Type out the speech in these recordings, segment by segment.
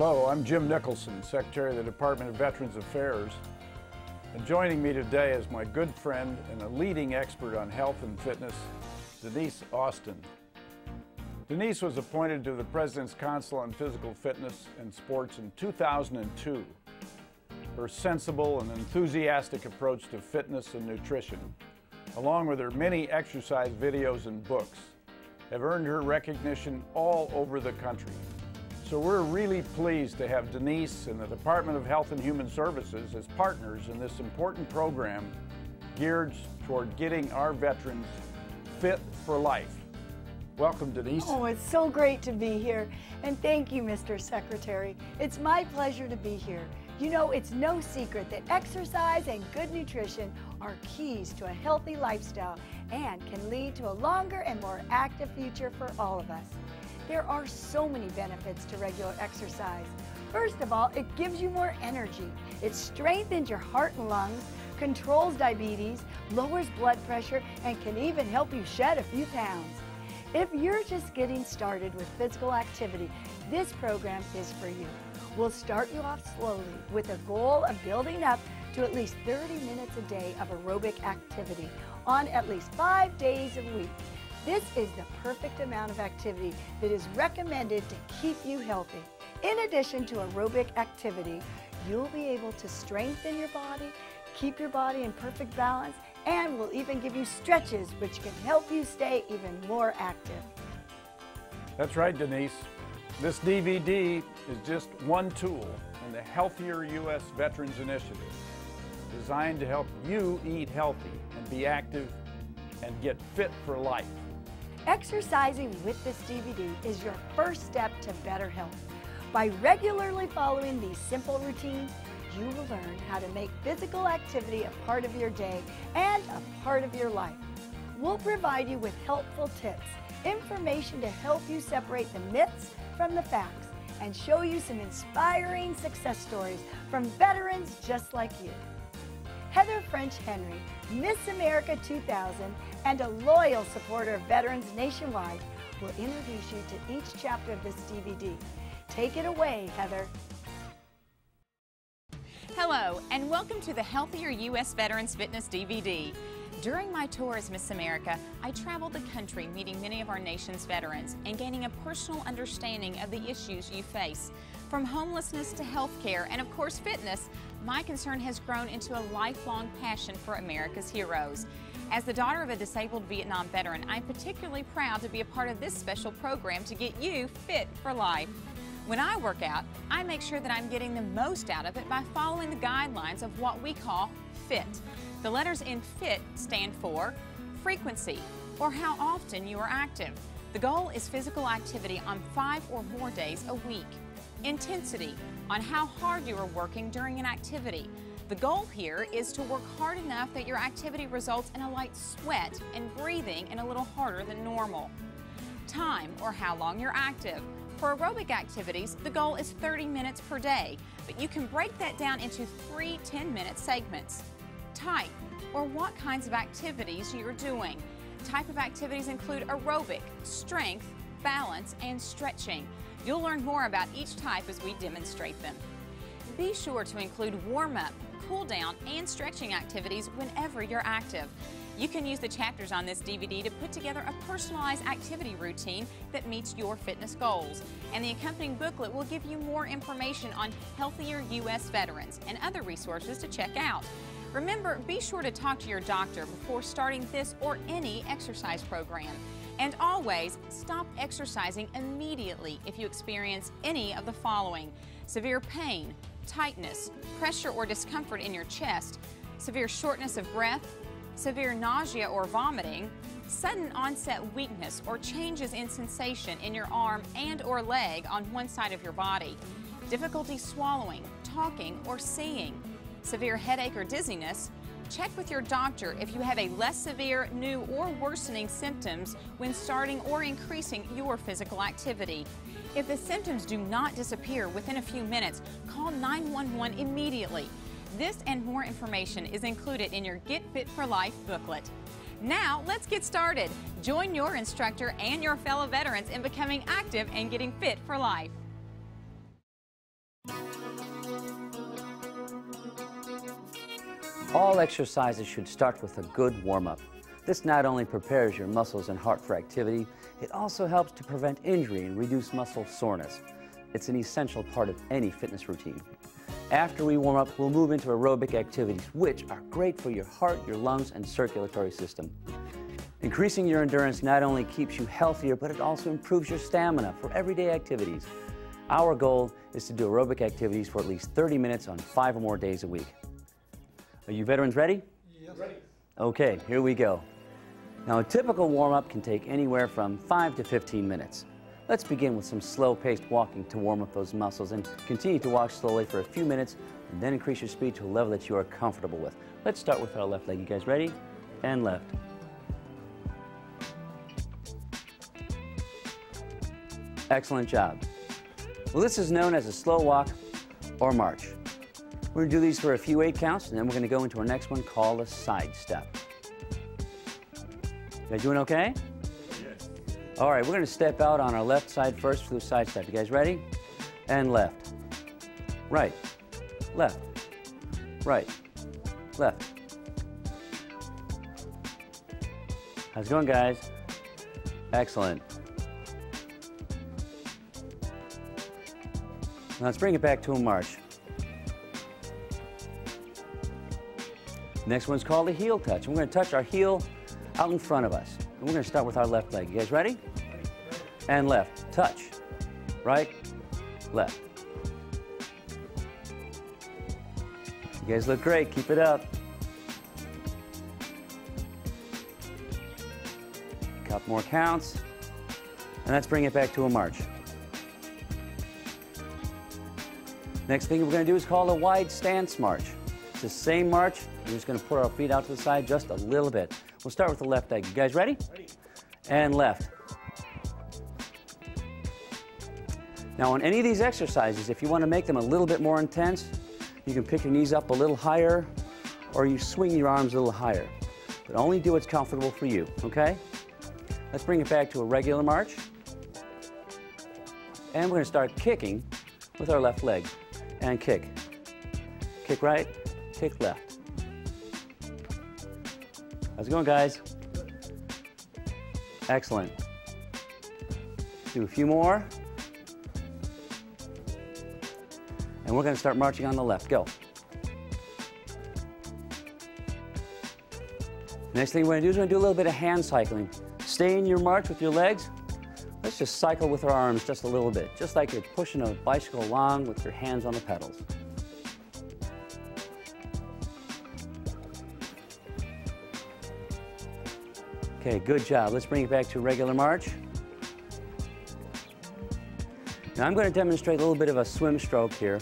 Hello, I'm Jim Nicholson, Secretary of the Department of Veterans Affairs. And joining me today is my good friend and a leading expert on health and fitness, Denise Austin. Denise was appointed to the President's Council on Physical Fitness and Sports in 2002. Her sensible and enthusiastic approach to fitness and nutrition, along with her many exercise videos and books, have earned her recognition all over the country. So we're really pleased to have Denise and the Department of Health and Human Services as partners in this important program geared toward getting our veterans fit for life. Welcome, Denise. Oh, it's so great to be here. And thank you, Mr. Secretary. It's my pleasure to be here. You know, it's no secret that exercise and good nutrition are keys to a healthy lifestyle and can lead to a longer and more active future for all of us. There are so many benefits to regular exercise. First of all, it gives you more energy. It strengthens your heart and lungs, controls diabetes, lowers blood pressure, and can even help you shed a few pounds. If you're just getting started with physical activity, this program is for you. We'll start you off slowly with a goal of building up to at least 30 minutes a day of aerobic activity on at least 5 days a week. This is the perfect amount of activity that is recommended to keep you healthy. In addition to aerobic activity, you'll be able to strengthen your body, keep your body in perfect balance, and we'll even give you stretches which can help you stay even more active. That's right, Denise. This DVD is just one tool in the Healthier U.S. Veterans Initiative, designed to help you eat healthy and be active and get fit for life. Exercising with this DVD is your first step to better health. By regularly following these simple routines, you will learn how to make physical activity a part of your day and a part of your life. We'll provide you with helpful tips, information to help you separate the myths from the facts, and show you some inspiring success stories from veterans just like you. Heather French Henry, Miss America 2000, and a loyal supporter of veterans nationwide, will introduce you to each chapter of this DVD. Take it away, Heather. Hello, and welcome to the Healthier U.S. Veterans Fitness DVD. During my tour as Miss America, I traveled the country meeting many of our nation's veterans and gaining a personal understanding of the issues you face. From homelessness to health care and, of course, fitness, my concern has grown into a lifelong passion for America's heroes. As the daughter of a disabled Vietnam veteran, I'm particularly proud to be a part of this special program to get you fit for life. When I work out, I make sure that I'm getting the most out of it by following the guidelines of what we call FIT. The letters in FIT stand for frequency, or how often you are active. The goal is physical activity on 5 or more days a week. Intensity, on how hard you are working during an activity. The goal here is to work hard enough that your activity results in a light sweat and breathing in a little harder than normal. Time, or how long you're active. For aerobic activities, the goal is 30 minutes per day, but you can break that down into 3 10-minute segments. Type, or what kinds of activities you're doing. Type of activities include aerobic, strength, balance, and stretching. You'll learn more about each type as we demonstrate them. Be sure to include warm-up, cool-down, and stretching activities whenever you're active. You can use the chapters on this DVD to put together a personalized activity routine that meets your fitness goals. And the accompanying booklet will give you more information on Healthier U.S. Veterans and other resources to check out. Remember, be sure to talk to your doctor before starting this or any exercise program. And always stop exercising immediately if you experience any of the following: severe pain, tightness, pressure or discomfort in your chest, severe shortness of breath, severe nausea or vomiting, sudden onset weakness or changes in sensation in your arm and or leg on one side of your body, difficulty swallowing, talking, or seeing, severe headache or dizziness. Check with your doctor if you have a less severe, new, or worsening symptoms when starting or increasing your physical activity. If the symptoms do not disappear within a few minutes, call 911 immediately. This and more information is included in your Get Fit for Life booklet. Now, let's get started. Join your instructor and your fellow veterans in becoming active and getting fit for life. All exercises should start with a good warm-up. This not only prepares your muscles and heart for activity, it also helps to prevent injury and reduce muscle soreness. It's an essential part of any fitness routine. After we warm up, we'll move into aerobic activities, which are great for your heart, your lungs, and circulatory system. Increasing your endurance not only keeps you healthier, but it also improves your stamina for everyday activities. Our goal is to do aerobic activities for at least 30 minutes on 5 or more days a week. Are you veterans ready? Yes. Ready. Okay, here we go. Now, a typical warm-up can take anywhere from 5 to 15 minutes. Let's begin with some slow-paced walking to warm up those muscles, and continue to walk slowly for a few minutes and then increase your speed to a level that you are comfortable with. Let's start with our left leg. You guys ready? And left. Excellent job. Well, this is known as a slow walk or march. We're going to do these for a few 8 counts, and then we're going to go into our next one called a side step. You guys doing okay? Yes. All right, we're going to step out on our left side first for the side step. You guys ready? And left. Right. Left. Right. Left. How's it going, guys? Excellent. Now let's bring it back to a march. Next one's called a heel touch. We're going to touch our heel out in front of us. And we're going to start with our left leg. You guys ready? And left. Touch. Right. Left. You guys look great. Keep it up. Couple more counts. And let's bring it back to a march. Next thing we're going to do is called a wide stance march. It's the same march. We're just going to put our feet out to the side just a little bit. We'll start with the left leg. You guys ready? Ready. And left. Now, on any of these exercises, if you want to make them a little bit more intense, you can pick your knees up a little higher, or you swing your arms a little higher. But only do what's comfortable for you, okay? Let's bring it back to a regular march. And we're going to start kicking with our left leg. And kick. Kick right, kick left. How's it going, guys? Excellent. Do a few more. And we're going to start marching on the left. Go. Next thing we're going to do is we're going to do a little bit of hand cycling. Stay in your march with your legs. Let's just cycle with our arms just a little bit, just like you're pushing a bicycle along with your hands on the pedals. Okay, good job. Let's bring it back to a regular march. Now I'm going to demonstrate a little bit of a swim stroke here.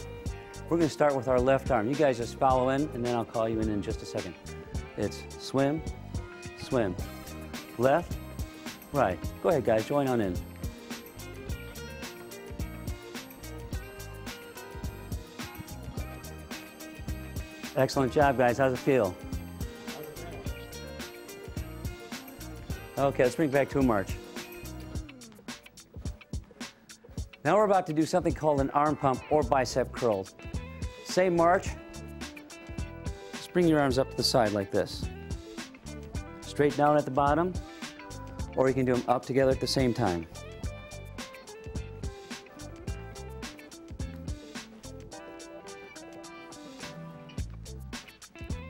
We're going to start with our left arm. You guys just follow in, and then I'll call you in just a second. It's swim, swim, left, right. Go ahead, guys, join on in. Excellent job, guys. How's it feel? Okay, let's bring it back to a march. Now we're about to do something called an arm pump or bicep curls. Same march. Just bring your arms up to the side like this. Straight down at the bottom, or you can do them up together at the same time.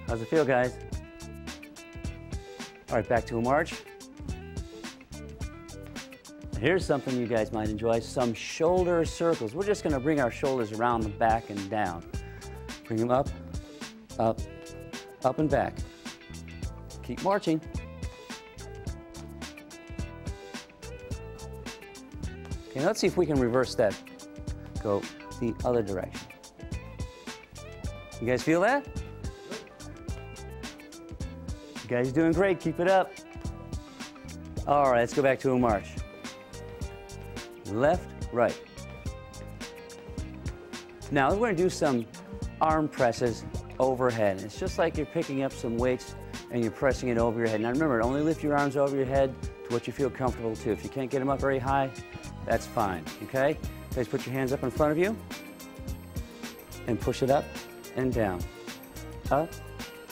How's it feel, guys? All right, back to a march. Here's something you guys might enjoy, some shoulder circles. We're just going to bring our shoulders around the back and down. Bring them up, up, up and back. Keep marching. Okay, let's see if we can reverse that. Go the other direction. You guys feel that? You guys are doing great. Keep it up. All right, let's go back to a march. Left, right. Now we're going to do some arm presses overhead. It's just like you're picking up some weights and you're pressing it over your head. Now remember, only lift your arms over your head to what you feel comfortable to. If you can't get them up very high, that's fine, okay? Guys, put your hands up in front of you. and push it up and down, up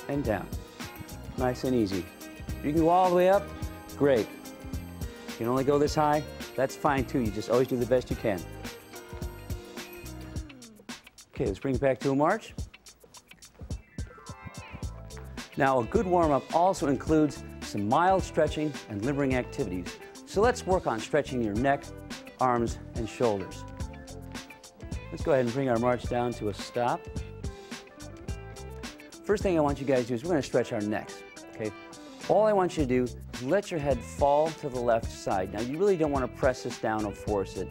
and down. Nice and easy. You can go all the way up, great. You can only go this high, that's fine too. You just always do the best you can. Okay, let's bring it back to a march. Now, a good warm-up also includes some mild stretching and limbering activities. So let's work on stretching your neck, arms, and shoulders. Let's go ahead and bring our march down to a stop. First thing I want you guys to do is we're going to stretch our necks, okay? All I want you to do is let your head fall to the left side. Now, you really don't want to press this down or force it.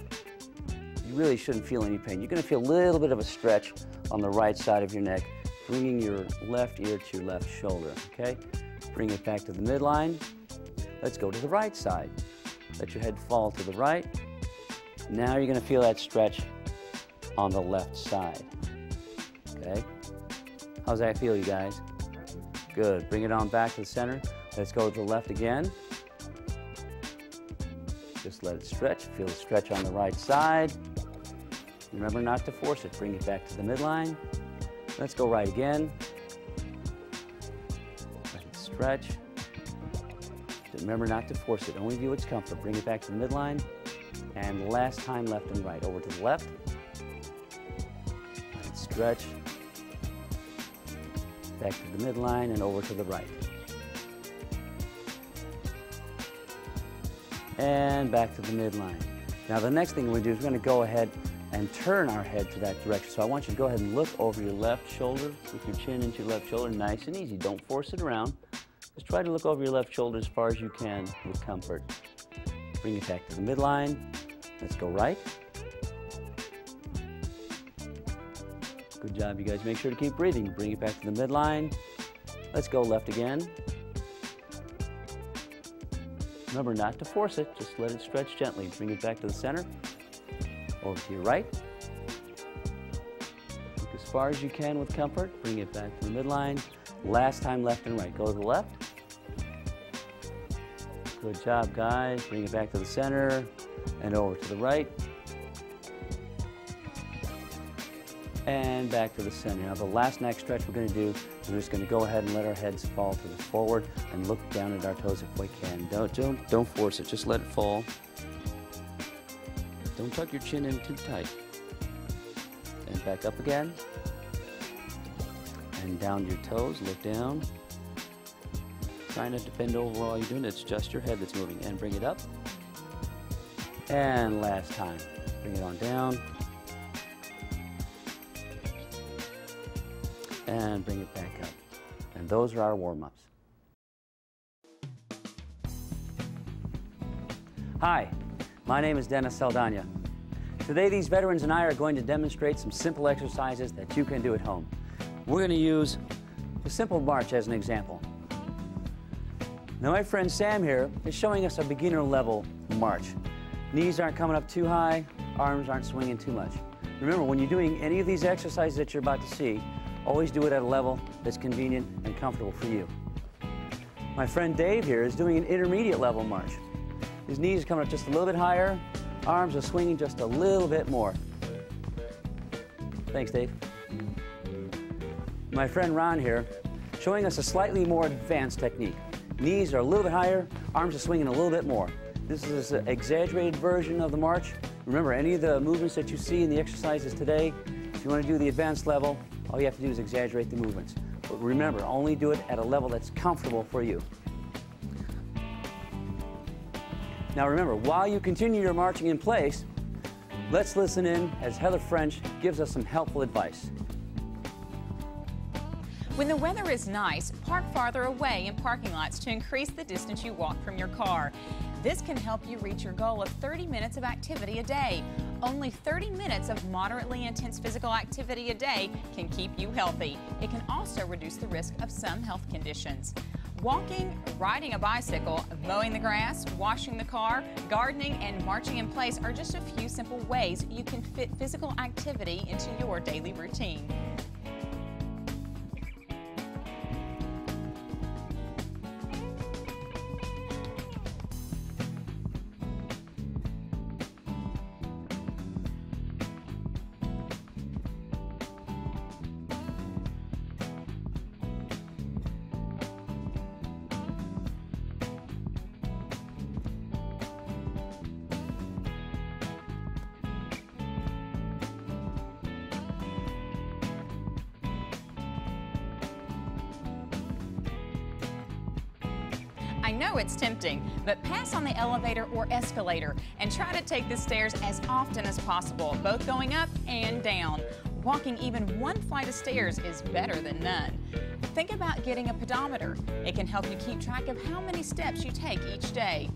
You really shouldn't feel any pain. You're going to feel a little bit of a stretch on the right side of your neck, bringing your left ear to your left shoulder, okay? Bring it back to the midline. Let's go to the right side. Let your head fall to the right. Now you're going to feel that stretch on the left side, okay? How's that feel, you guys? Good. Bring it on back to the center. Let's go to the left again. Just let it stretch. Feel the stretch on the right side. Remember not to force it. Bring it back to the midline. Let's go right again. Let it stretch. Remember not to force it. Only do what's comfortable. Bring it back to the midline. And last time, left and right. Over to the left. Let it stretch. Back to the midline and over to the right. And back to the midline. Now the next thing we're going to do is we're going to go ahead and turn our head to that direction. So I want you to go ahead and look over your left shoulder with your chin into your left shoulder, nice and easy. Don't force it around. Just try to look over your left shoulder as far as you can with comfort. Bring it back to the midline. Let's go right. Good job, you guys. Make sure to keep breathing. Bring it back to the midline. Let's go left again. Remember not to force it, just let it stretch gently. Bring it back to the center. Over to your right. Look as far as you can with comfort. Bring it back to the midline. Last time left and right. Go to the left. Good job, guys. Bring it back to the center and over to the right. And back to the center. Now the last neck stretch we're going to do is we're just going to go ahead and let our heads fall to the forward and look down at our toes if we can. Don't force it. Just let it fall. Don't tuck your chin in too tight. And back up again. And down your toes. Look down. Try not to bend over while you're doing it. It's just your head that's moving. And bring it up. And last time. Bring it on down. And bring it back up. And those are our warm-ups. Hi, my name is Dennis Saldana. Today these veterans and I are going to demonstrate some simple exercises that you can do at home. We're going to use the simple march as an example. Now my friend Sam here is showing us a beginner level march. Knees aren't coming up too high, arms aren't swinging too much. Remember, when you're doing any of these exercises that you're about to see, always do it at a level that's convenient and comfortable for you. My friend Dave here is doing an intermediate level march. His knees are coming up just a little bit higher, arms are swinging just a little bit more. Thanks, Dave. My friend Ron here, showing us a slightly more advanced technique. Knees are a little bit higher, arms are swinging a little bit more. This is an exaggerated version of the march. Remember, any of the movements that you see in the exercises today, if you want to do the advanced level, all you have to do is exaggerate the movements. But remember, only do it at a level that's comfortable for you. Now remember, while you continue your marching in place, let's listen in as Heather French gives us some helpful advice. When the weather is nice, park farther away in parking lots to increase the distance you walk from your car. This can help you reach your goal of 30 minutes of activity a day. Only 30 minutes of moderately intense physical activity a day can keep you healthy. It can also reduce the risk of some health conditions. Walking, riding a bicycle, mowing the grass, washing the car, gardening, and marching in place are just a few simple ways you can fit physical activity into your daily routine. know it's tempting, but pass on the elevator or escalator and try to take the stairs as often as possible, both going up and down. Walking even one flight of stairs is better than none. Think about getting a pedometer. It can help you keep track of how many steps you take each day.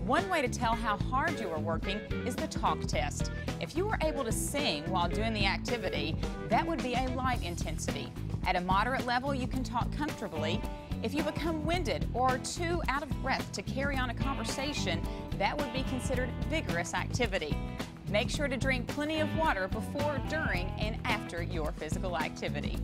One way to tell how hard you are working is the talk test. If you were able to sing while doing the activity, that would be a light intensity. At a moderate level, you can talk comfortably. If you become winded or are too out of breath to carry on a conversation, that would be considered vigorous activity. Make sure to drink plenty of water before, during, and after your physical activity.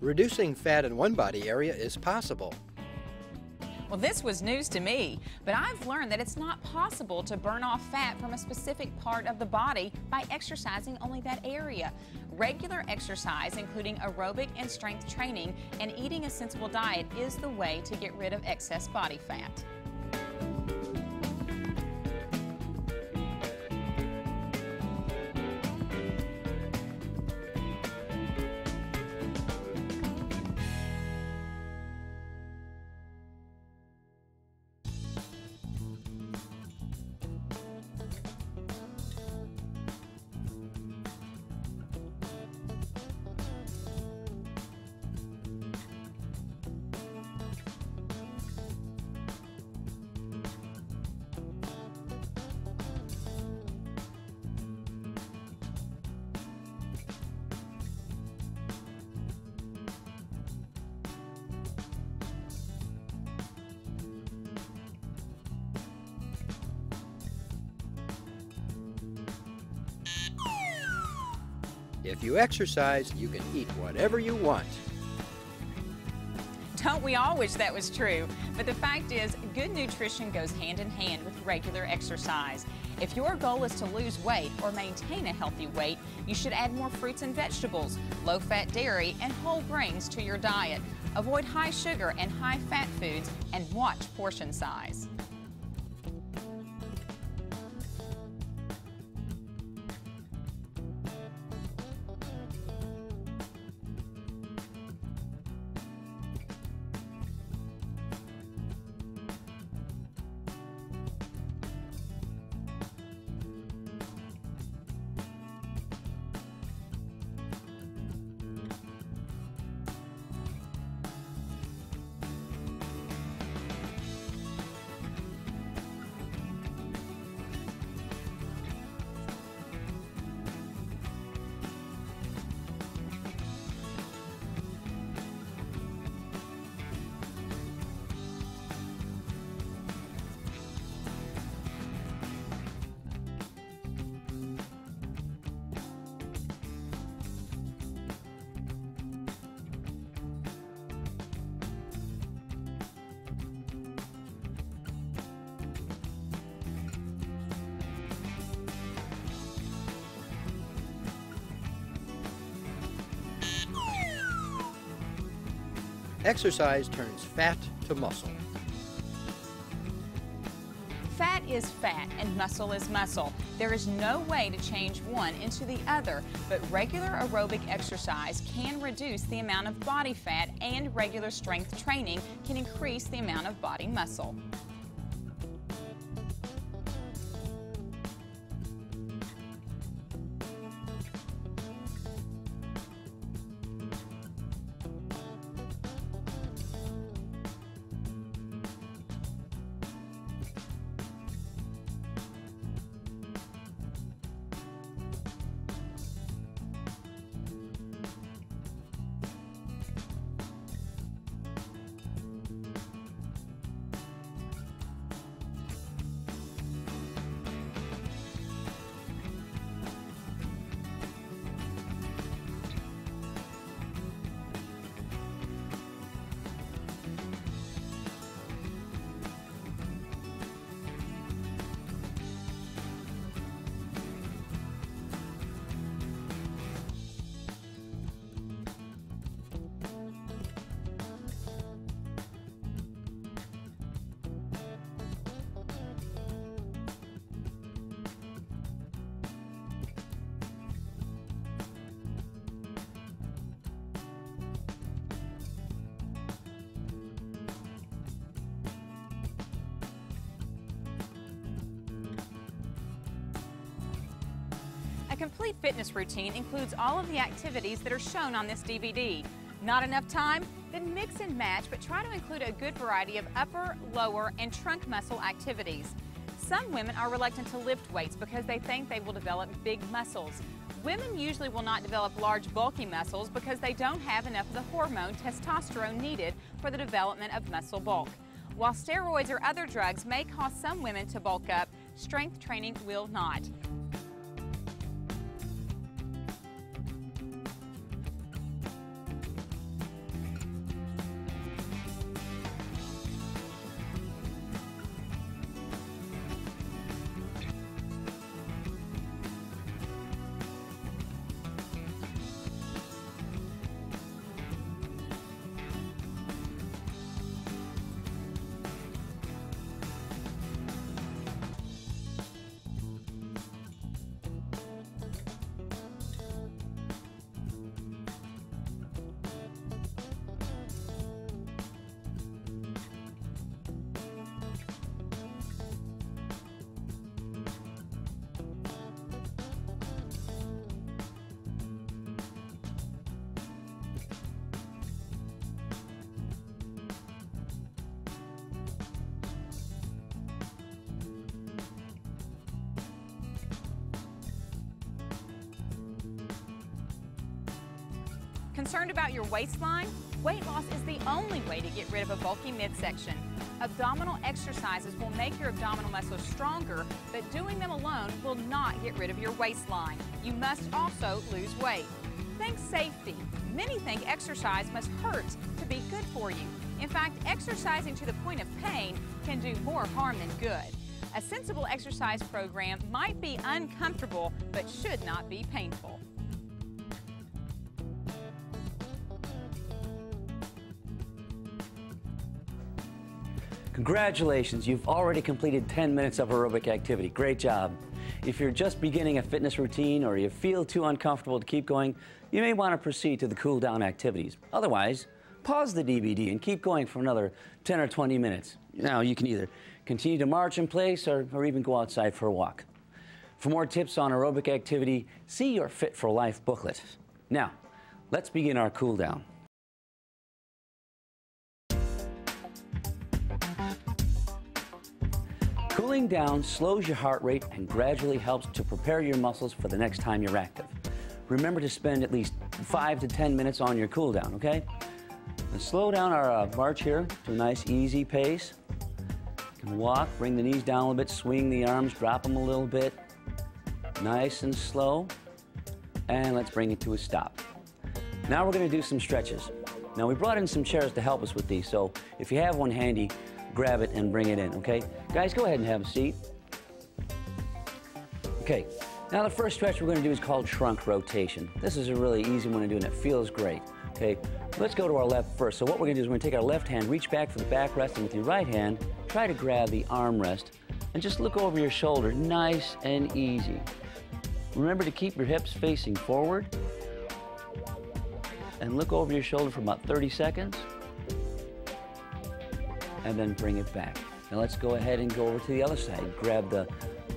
Reducing fat in one body area is possible. Well, this was news to me, but I've learned that it's not possible to burn off fat from a specific part of the body by exercising only that area. Regular exercise, including aerobic and strength training, and eating a sensible diet is the way to get rid of excess body fat. If you exercise, you can eat whatever you want. Don't we all wish that was true? But the fact is, good nutrition goes hand in hand with regular exercise. If your goal is to lose weight or maintain a healthy weight, you should add more fruits and vegetables, low-fat dairy, and whole grains to your diet. Avoid high sugar and high-fat foods, and watch portion size. Exercise turns fat to muscle. Fat is fat and muscle is muscle. There is no way to change one into the other, but regular aerobic exercise can reduce the amount of body fat, and regular strength training can increase the amount of body muscle. complete fitness routine includes all of the activities that are shown on this DVD. Not enough time? Then mix and match, but try to include a good variety of upper, lower, and trunk muscle activities. Some women are reluctant to lift weights because they think they will develop big muscles. Women usually will not develop large, bulky muscles because they don't have enough of the hormone testosterone needed for the development of muscle bulk. While steroids or other drugs may cause some women to bulk up, strength training will not. Concerned about your waistline? Weight loss is the only way to get rid of a bulky midsection. Abdominal exercises will make your abdominal muscles stronger, but doing them alone will not get rid of your waistline. You must also lose weight. Think safety. Many think exercise must hurt to be good for you. In fact, exercising to the point of pain can do more harm than good. A sensible exercise program might be uncomfortable, but should not be painful. Congratulations, you've already completed 10 minutes of aerobic activity. Great job. If you're just beginning a fitness routine or you feel too uncomfortable to keep going, you may want to proceed to the cool down activities. Otherwise, pause the DVD and keep going for another 10 or 20 minutes. Now, you can either continue to march in place or even go outside for a walk. For more tips on aerobic activity, see your Fit for Life booklet. Now, let's begin our cool down. Cooling down slows your heart rate and gradually helps to prepare your muscles for the next time you're active. Remember to spend at least 5 to 10 minutes on your cool down, okay? Now slow down our march here to a nice easy pace. You can walk, bring the knees down a little bit, swing the arms, drop them a little bit. Nice and slow. And let's bring it to a stop. Now we're going to do some stretches. Now we brought in some chairs to help us with these, so if you have one handy, grab it and bring it in, okay? Guys, go ahead and have a seat. Okay, now the first stretch we're going to do is called trunk rotation. This is a really easy one to do and it feels great, okay? Let's go to our left first. So what we're going to do is we're going to take our left hand, reach back for the backrest, and with your right hand, try to grab the armrest and just look over your shoulder, nice and easy. Remember to keep your hips facing forward and look over your shoulder for about 30 seconds. And then bring it back. Now let's go ahead and go over to the other side. Grab the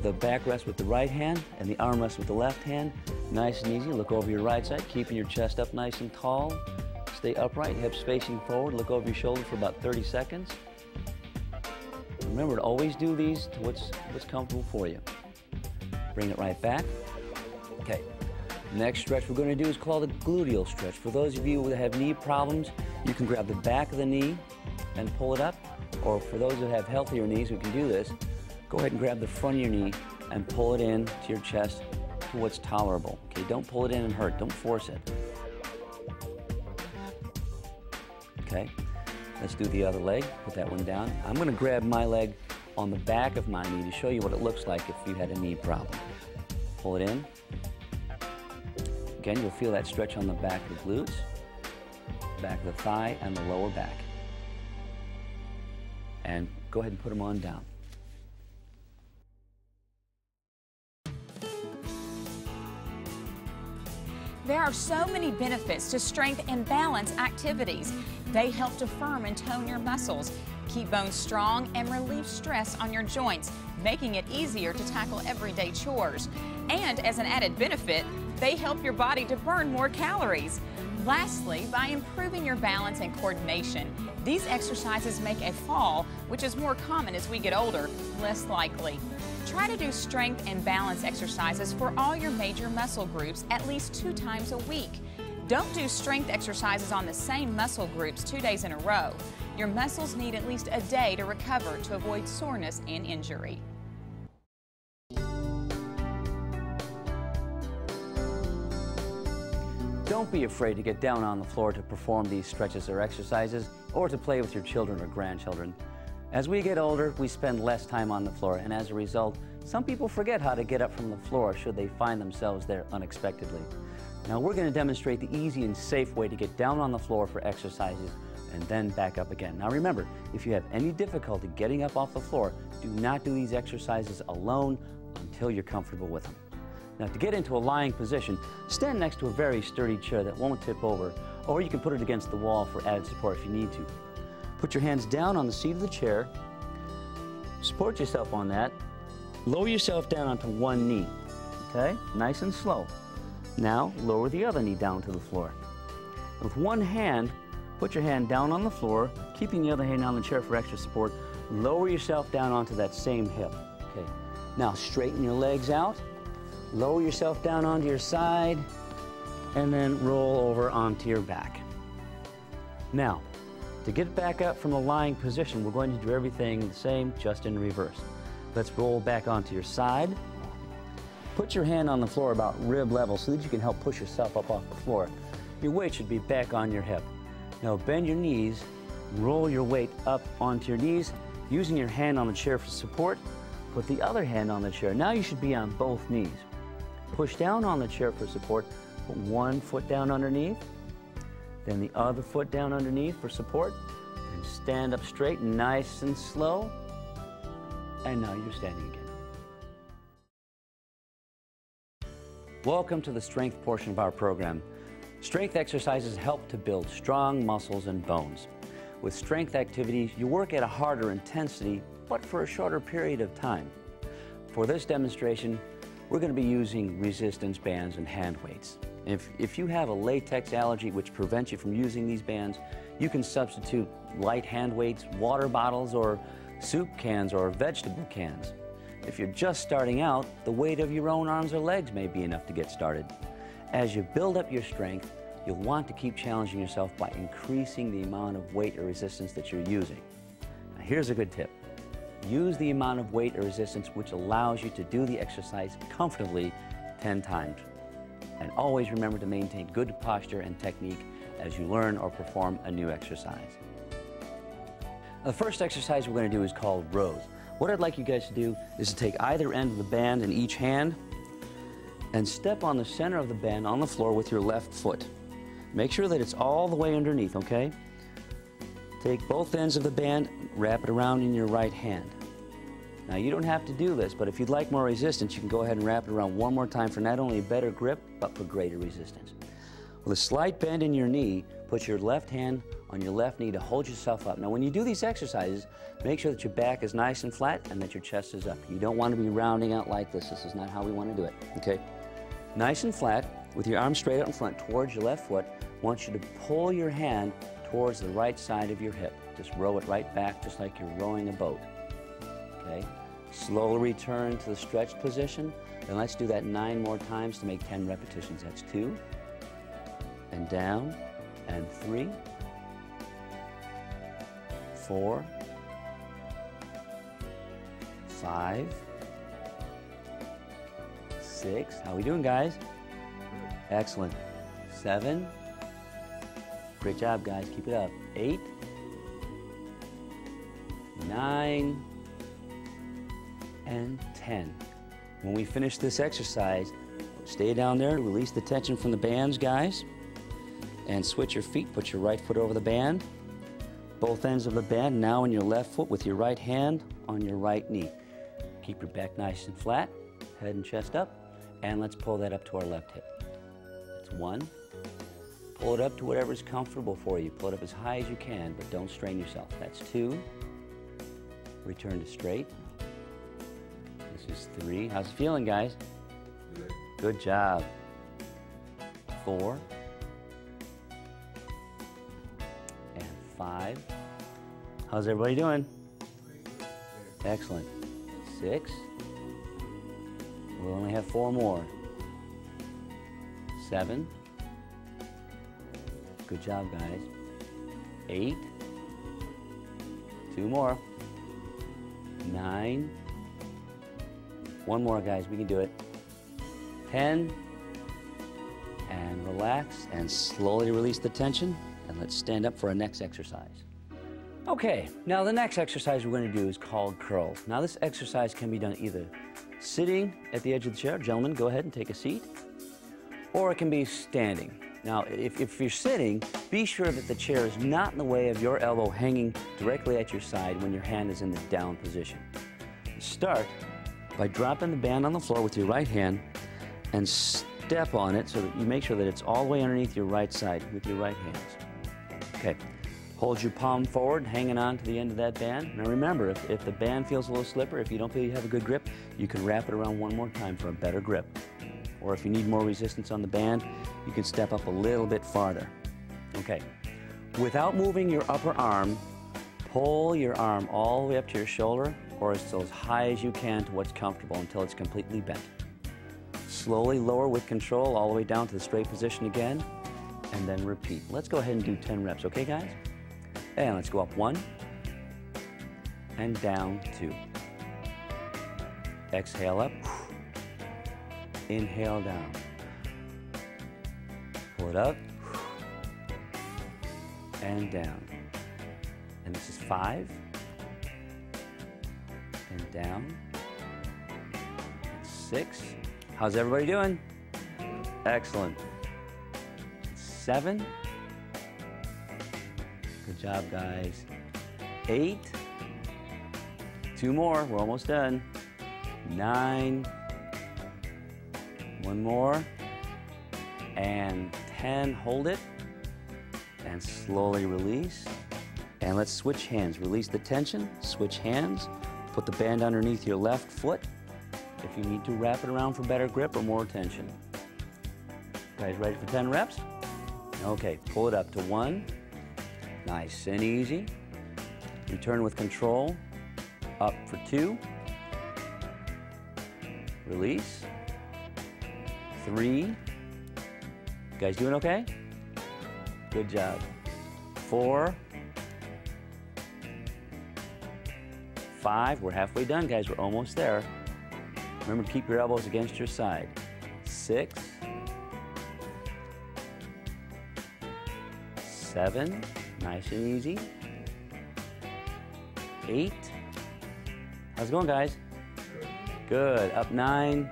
backrest with the right hand and the armrest with the left hand. Nice and easy. Look over your right side, keeping your chest up nice and tall. Stay upright, hips facing forward. Look over your shoulder for about 30 seconds. Remember to always do these to what's comfortable for you. Bring it right back. Okay. Next stretch we're going to do is called the gluteal stretch. For those of you that have knee problems, you can grab the back of the knee and pull it up. Or for those that have healthier knees who can do this, go ahead and grab the front of your knee and pull it in to your chest to what's tolerable. Okay, don't pull it in and hurt. Don't force it. Okay, let's do the other leg. Put that one down. I'm going to grab my leg on the back of my knee to show you what it looks like if you had a knee problem. Pull it in. Again, you'll feel that stretch on the back of the glutes, back of the thigh, and the lower back. And go ahead and put them on down. There are so many benefits to strength and balance activities. They help to firm and tone your muscles, keep bones strong, and relieve stress on your joints, making it easier to tackle everyday chores. And as an added benefit, they help your body to burn more calories. Lastly, by improving your balance and coordination, these exercises make a fall, which is more common as we get older, less likely. Try to do strength and balance exercises for all your major muscle groups at least 2 times a week. Don't do strength exercises on the same muscle groups 2 days in a row. Your muscles need at least a day to recover to avoid soreness and injury. Don't be afraid to get down on the floor to perform these stretches or exercises, or to play with your children or grandchildren. As we get older, we spend less time on the floor, and as a result, some people forget how to get up from the floor should they find themselves there unexpectedly. Now we're going to demonstrate the easy and safe way to get down on the floor for exercises and then back up again. Now remember, if you have any difficulty getting up off the floor, do not do these exercises alone until you're comfortable with them. Now to get into a lying position, stand next to a very sturdy chair that won't tip over, or you can put it against the wall for added support if you need to. Put your hands down on the seat of the chair, support yourself on that, lower yourself down onto one knee, okay? Nice and slow. Now lower the other knee down to the floor. With one hand, put your hand down on the floor, keeping the other hand on the chair for extra support. Lower yourself down onto that same hip, okay? Now straighten your legs out. Lower yourself down onto your side, and then roll over onto your back. Now, to get back up from a lying position, we're going to do everything the same, just in reverse. Let's roll back onto your side. Put your hand on the floor about rib level so that you can help push yourself up off the floor. Your weight should be back on your hip. Now bend your knees, roll your weight up onto your knees, using your hand on the chair for support. Put the other hand on the chair. Now you should be on both knees. Push down on the chair for support. Put one foot down underneath, then the other foot down underneath for support, and stand up straight and nice and slow. And now you're standing again. Welcome to the strength portion of our program. Strength exercises help to build strong muscles and bones. With strength activities, you work at a harder intensity, but for a shorter period of time. For this demonstration, we're going to be using resistance bands and hand weights. If you have a latex allergy which prevents you from using these bands, you can substitute light hand weights, water bottles, or soup cans or vegetable cans. If you're just starting out, the weight of your own arms or legs may be enough to get started. As you build up your strength, you'll want to keep challenging yourself by increasing the amount of weight or resistance that you're using. Now, here's a good tip. Use the amount of weight or resistance which allows you to do the exercise comfortably 10 times. And always remember to maintain good posture and technique as you learn or perform a new exercise. The first exercise we're going to do is called rows. What I'd like you guys to do is to take either end of the band in each hand and step on the center of the band on the floor with your left foot. Make sure that it's all the way underneath, okay? Take both ends of the band, wrap it around in your right hand. Now you don't have to do this, but if you'd like more resistance, you can go ahead and wrap it around one more time for not only a better grip, but for greater resistance. With a slight bend in your knee, put your left hand on your left knee to hold yourself up. Now when you do these exercises, make sure that your back is nice and flat and that your chest is up. You don't want to be rounding out like this. This is not how we want to do it, okay? Nice and flat, with your arms straight out in front towards your left foot. I want you to pull your hand towards the right side of your hip. Just row it right back, just like you're rowing a boat. Okay? Slowly return to the stretched position. Then let's do that 9 more times to make 10 repetitions. That's 2, and down, and 3, 4, 5, 6. How we doing, guys? Excellent. 7. Great job, guys. Keep it up. 8, 9, and 10. When we finish this exercise, stay down there, release the tension from the bands, guys, and switch your feet. Put your right foot over the band, both ends of the band now on your left foot with your right hand on your right knee. Keep your back nice and flat, head and chest up, and let's pull that up to our left hip. That's That's 1. Pull it up to whatever's comfortable for you. Pull it up as high as you can, but don't strain yourself. That's 2. Return to straight. This is 3. How's it feeling, guys? Good job. 4. And 5. How's everybody doing? Excellent. 6. We'll only have 4 more. 7. Good job, guys. 8. 2 more. 9. 1 more, guys. We can do it. 10. And relax and slowly release the tension. And let's stand up for our next exercise. Okay, now the next exercise we're going to do is called curls. Now this exercise can be done either sitting at the edge of the chair. Gentlemen, go ahead and take a seat. Or it can be standing. Now, if you're sitting, be sure that the chair is not in the way of your elbow hanging directly at your side when your hand is in the down position. Start by dropping the band on the floor with your right hand and step on it so that you make sure that it's all the way underneath your right side with your right hands. Okay. Hold your palm forward, hanging on to the end of that band. Now remember, if the band feels a little slippery, if you don't feel you have a good grip, you can wrap it around one more time for a better grip. Or if you need more resistance on the band, you can step up a little bit farther. Okay. Without moving your upper arm, pull your arm all the way up to your shoulder or as high as you can to what's comfortable until it's completely bent. Slowly lower with control all the way down to the straight position again, and then repeat. Let's go ahead and do 10 reps, okay, guys? And let's go up 1 and down 2. Exhale up. Inhale down. Pull it up and down. And this is 5 and down. And 6. How's everybody doing? Excellent. 7. Good job, guys. 8. 2 more. We're almost done. 9. 1 more. And 10. Hold it. And slowly release. And let's switch hands. Release the tension. Switch hands. Put the band underneath your left foot. If you need to, wrap it around for better grip or more tension. Guys, ready for 10 reps? Okay, pull it up to 1. Nice and easy. Return with control. Up for 2. Release. 3. You guys doing okay? Good job. 4. 5. We're halfway done, guys. We're almost there. Remember, keep your elbows against your side. 6. 7. Nice and easy. 8. How's it going, guys? Good. Up 9.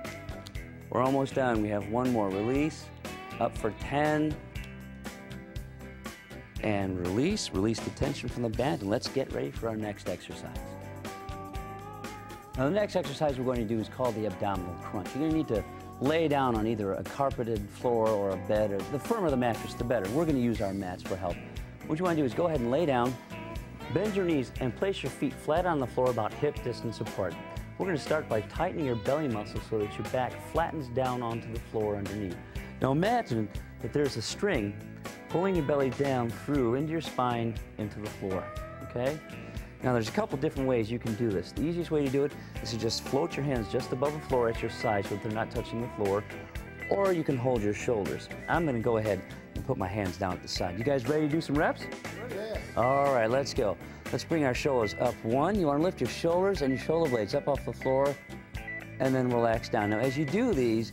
We're almost done. We have 1 more. Release. Up for 10. And release. Release the tension from the band. And let's get ready for our next exercise. Now, the next exercise we're going to do is called the abdominal crunch. You're going to need to lay down on either a carpeted floor or a bed, or the firmer the mattress, the better. We're going to use our mats for help. What you want to do is go ahead and lay down, bend your knees, and place your feet flat on the floor about hip distance apart. We're going to start by tightening your belly muscles so that your back flattens down onto the floor underneath. Now imagine that there's a string pulling your belly down through into your spine, into the floor, okay? Now there's a couple different ways you can do this. The easiest way to do it is to just float your hands just above the floor at your side so that they're not touching the floor, or you can hold your shoulders. I'm going to go ahead and put my hands down at the side. You guys ready to do some reps? Yeah. All right, let's go. Let's bring our shoulders up. 1, you want to lift your shoulders and your shoulder blades up off the floor, and then relax down. Now as you do these,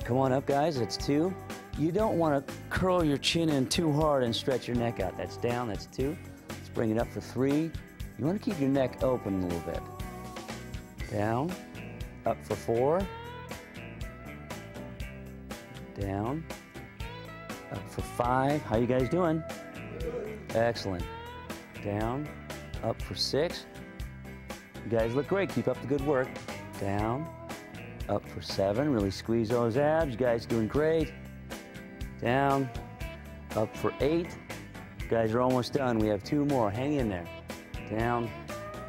come on up, guys, that's 2. You don't want to curl your chin in too hard and stretch your neck out. That's down, that's 2. Let's bring it up for 3. You want to keep your neck open a little bit. Down, up for 4. Down, up for 5. How you guys doing? Excellent. Down, up for 6. You guys look great. Keep up the good work. Down, up for 7. Really squeeze those abs. You guys doing great. down, up for 8. You guys are almost done. We have 2 more. Hang in there. Down,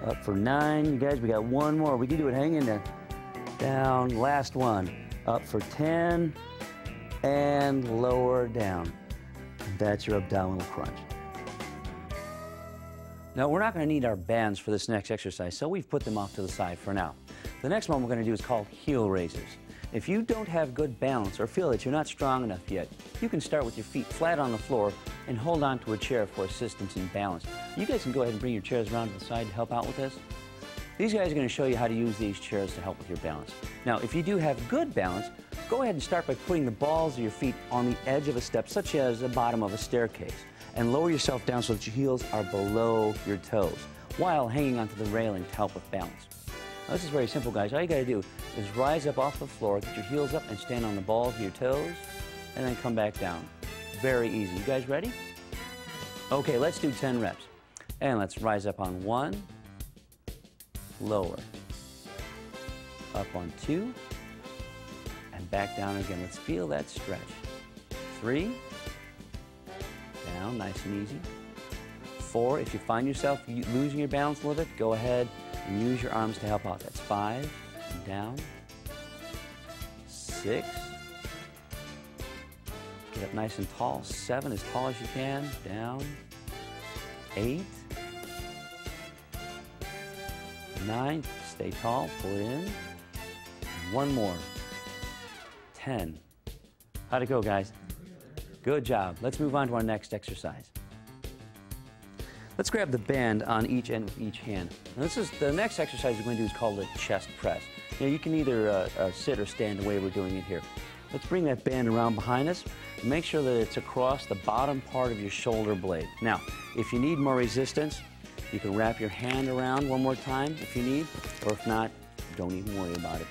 up for 9. You guys, we got 1 more. We can do it. Hang in there. Down, last one. Up for 10, and lower down. That's your abdominal crunch. Now, we're not going to need our bands for this next exercise, so we've put them off to the side for now. The next one we're going to do is called heel raises. If you don't have good balance or feel that you're not strong enough yet, you can start with your feet flat on the floor and hold on to a chair for assistance and balance. You guys can go ahead and bring your chairs around to the side to help out with this. These guys are going to show you how to use these chairs to help with your balance. Now, if you do have good balance, go ahead and start by putting the balls of your feet on the edge of a step, such as the bottom of a staircase, and lower yourself down so that your heels are below your toes, while hanging onto the railing to help with balance. Now, this is very simple, guys. All you got to do is rise up off the floor, get your heels up, and stand on the balls of your toes, and then come back down. Very easy. You guys ready? Okay, let's do 10 reps. And let's rise up on 1, lower, up on 2, and back down again. Let's feel that stretch. 3, down, nice and easy. 4, if you find yourself losing your balance a little bit, go ahead and use your arms to help out. That's 5, and down. 6, get up nice and tall. 7, as tall as you can, down. 8, 9, stay tall, pull it in. 1 more. 10. How'd it go, guys? Good job. Let's move on to our next exercise. Let's grab the band on each end with each hand. Now, this is the next exercise we're going to do is called the chest press. Now, you can either sit or stand the way we're doing it here. Let's bring that band around behind us. Make sure that it's across the bottom part of your shoulder blade. Now, if you need more resistance, you can wrap your hand around one more time if you need, or if not, don't even worry about it.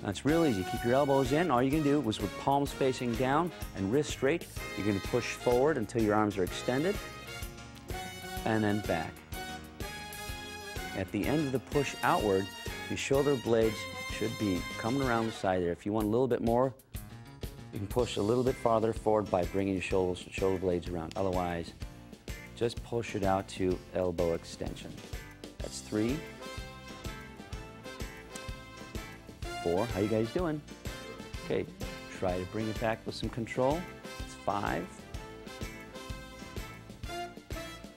Now, it's real easy. Keep your elbows in. All you can do is with palms facing down and wrists straight, you're going to push forward until your arms are extended, and then back. At the end of the push outward, your shoulder blades should be coming around the side there. If you want a little bit more, you can push a little bit farther forward by bringing your shoulder blades around. Otherwise, just push it out to elbow extension. That's 3, 4. How you guys doing? Okay, try to bring it back with some control. It's 5,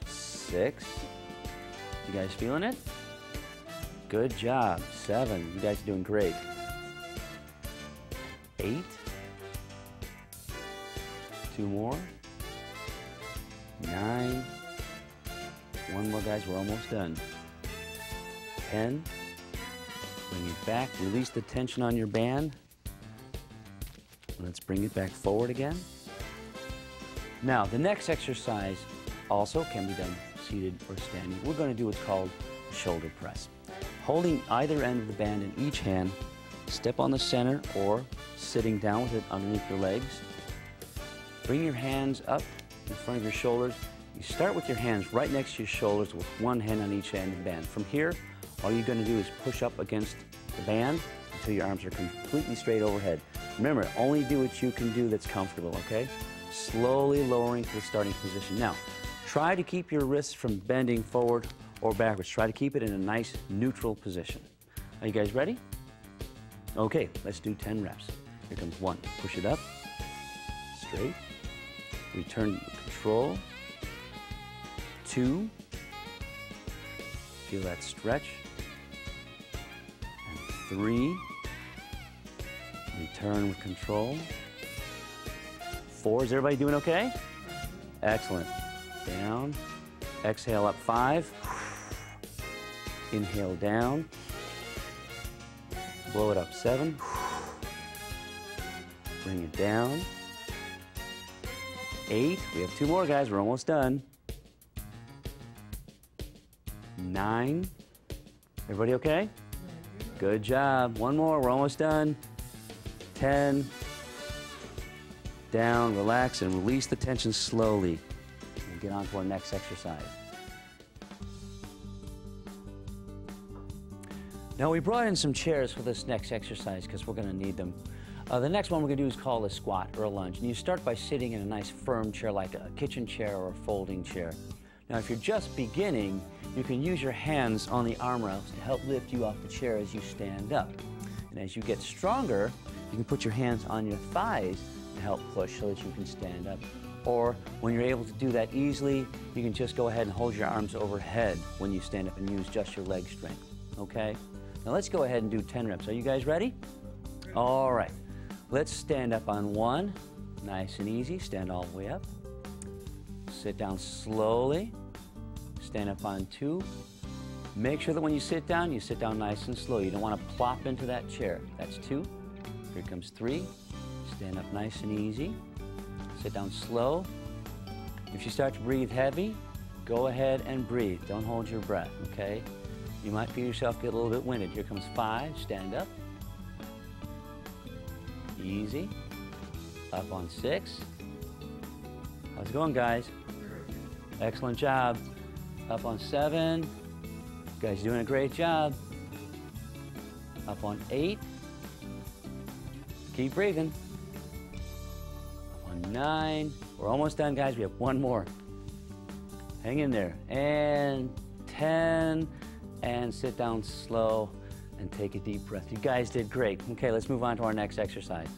6. You guys feeling it? Good job. 7. You guys are doing great. 8. 2 more. 9. 1 more, guys. We're almost done. 10. Bring it back. Release the tension on your band. Let's bring it back forward again. Now, the next exercise also can be done seated or standing. We're going to do what's called a shoulder press. Holding either end of the band in each hand, step on the center or sitting down with it underneath your legs. Bring your hands up in front of your shoulders. You start with your hands right next to your shoulders with one hand on each end of the band. From here, all you're going to do is push up against the band until your arms are completely straight overhead. Remember, only do what you can do that's comfortable, okay? Slowly lowering to the starting position. Now, try to keep your wrists from bending forward or backwards. Try to keep it in a nice neutral position. Are you guys ready? Okay, let's do 10 reps. Here comes 1. Push it up, straight. Return control. 2. Feel that stretch. And 3. Return with control. 4. Is everybody doing okay? Excellent. Down. Exhale up 5. Inhale down. Blow it up 7. Bring it down. 8. We have 2 more, guys. We're almost done. 9. Everybody okay? Good job. 1 more. We're almost done. 10. Down, relax, and release the tension slowly. And get on to our next exercise. Now, we brought in some chairs for this next exercise because we're going to need them. The next one we're going to do is called a squat or a lunge. And you start by sitting in a nice firm chair like a kitchen chair or a folding chair. Now if you're just beginning, you can use your hands on the arm rails to help lift you off the chair as you stand up. And as you get stronger, you can put your hands on your thighs to help push so that you can stand up. Or when you're able to do that easily, you can just go ahead and hold your arms overhead when you stand up and use just your leg strength, okay? Now let's go ahead and do 10 reps. Are you guys ready? All right. Let's stand up on one, nice and easy. Stand all the way up. Sit down slowly. Stand up on two. Make sure that when you sit down nice and slow. You don't want to plop into that chair. That's two. Here comes three. Stand up nice and easy. Sit down slow. If you start to breathe heavy, go ahead and breathe. Don't hold your breath, okay? You might feel yourself get a little bit winded. Here comes five. Stand up. Easy. Up on six. How's it going, guys? Excellent job. Up on seven. You guys are doing a great job. Up on eight. Keep breathing. Up on nine. We're almost done, guys. We have one more. Hang in there. And 10. And sit down slow and take a deep breath. You guys did great. Okay, let's move on to our next exercise.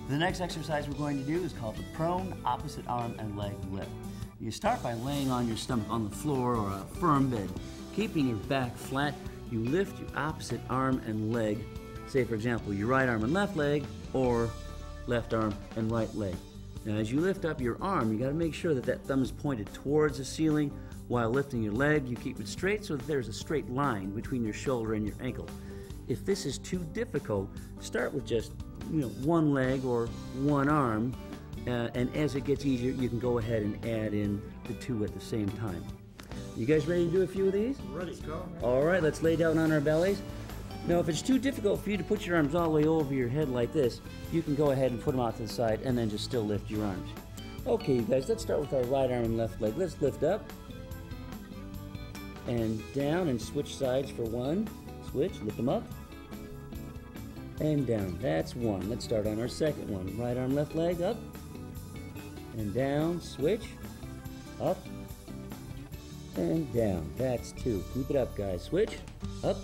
The next exercise we're going to do is called the prone opposite arm and leg lift. You start by laying on your stomach on the floor or a firm bed. Keeping your back flat, you lift your opposite arm and leg. Say, for example, your right arm and left leg, or left arm and right leg. Now, as you lift up your arm, you got to make sure that that thumb is pointed towards the ceiling. While lifting your leg, you keep it straight so that there's a straight line between your shoulder and your ankle. If this is too difficult, start with just one leg or one arm, and as it gets easier, you can go ahead and add in the two at the same time. You guys ready to do a few of these? Ready, go. All right, let's lay down on our bellies. Now, if it's too difficult for you to put your arms all the way over your head like this, you can go ahead and put them out to the side and then just still lift your arms. Okay, you guys, let's start with our right arm and left leg. Let's lift up and down and switch sides for one. Switch, lift them up and down. That's one. Let's start on our second one. Right arm, left leg, up and down. Switch, up and down. That's two. Keep it up, guys. Switch, up,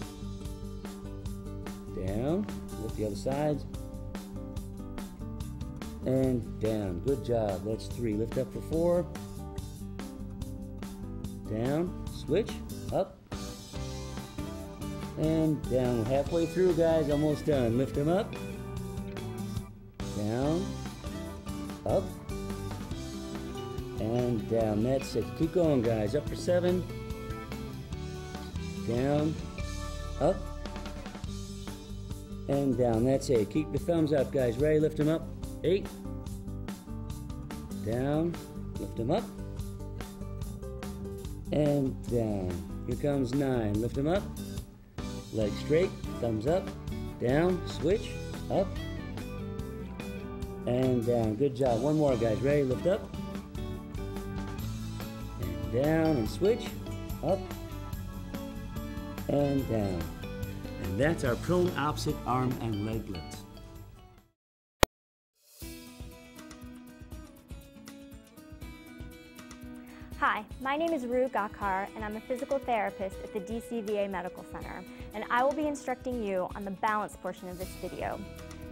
down. Lift the other sides and down. Good job. That's three. Lift up for four. Down. Switch, up and down. Halfway through, guys. Almost done. Lift them up, down, up and down. That's it. Keep going, guys. Up for seven. Down, up and down. That's it. Keep your thumbs up, guys. Ready? Lift them up. 8. Down. Lift them up. And down. Here comes 9. Lift them up. Legs straight. Thumbs up. Down. Switch. Up. And down. Good job. One more, guys. Ready? Lift up. And down. And switch. Up. And down. And that's our prone opposite arm and leg lifts. Hi, my name is Rue Gakar, and I'm a physical therapist at the DCVA Medical Center, and I will be instructing you on the balance portion of this video.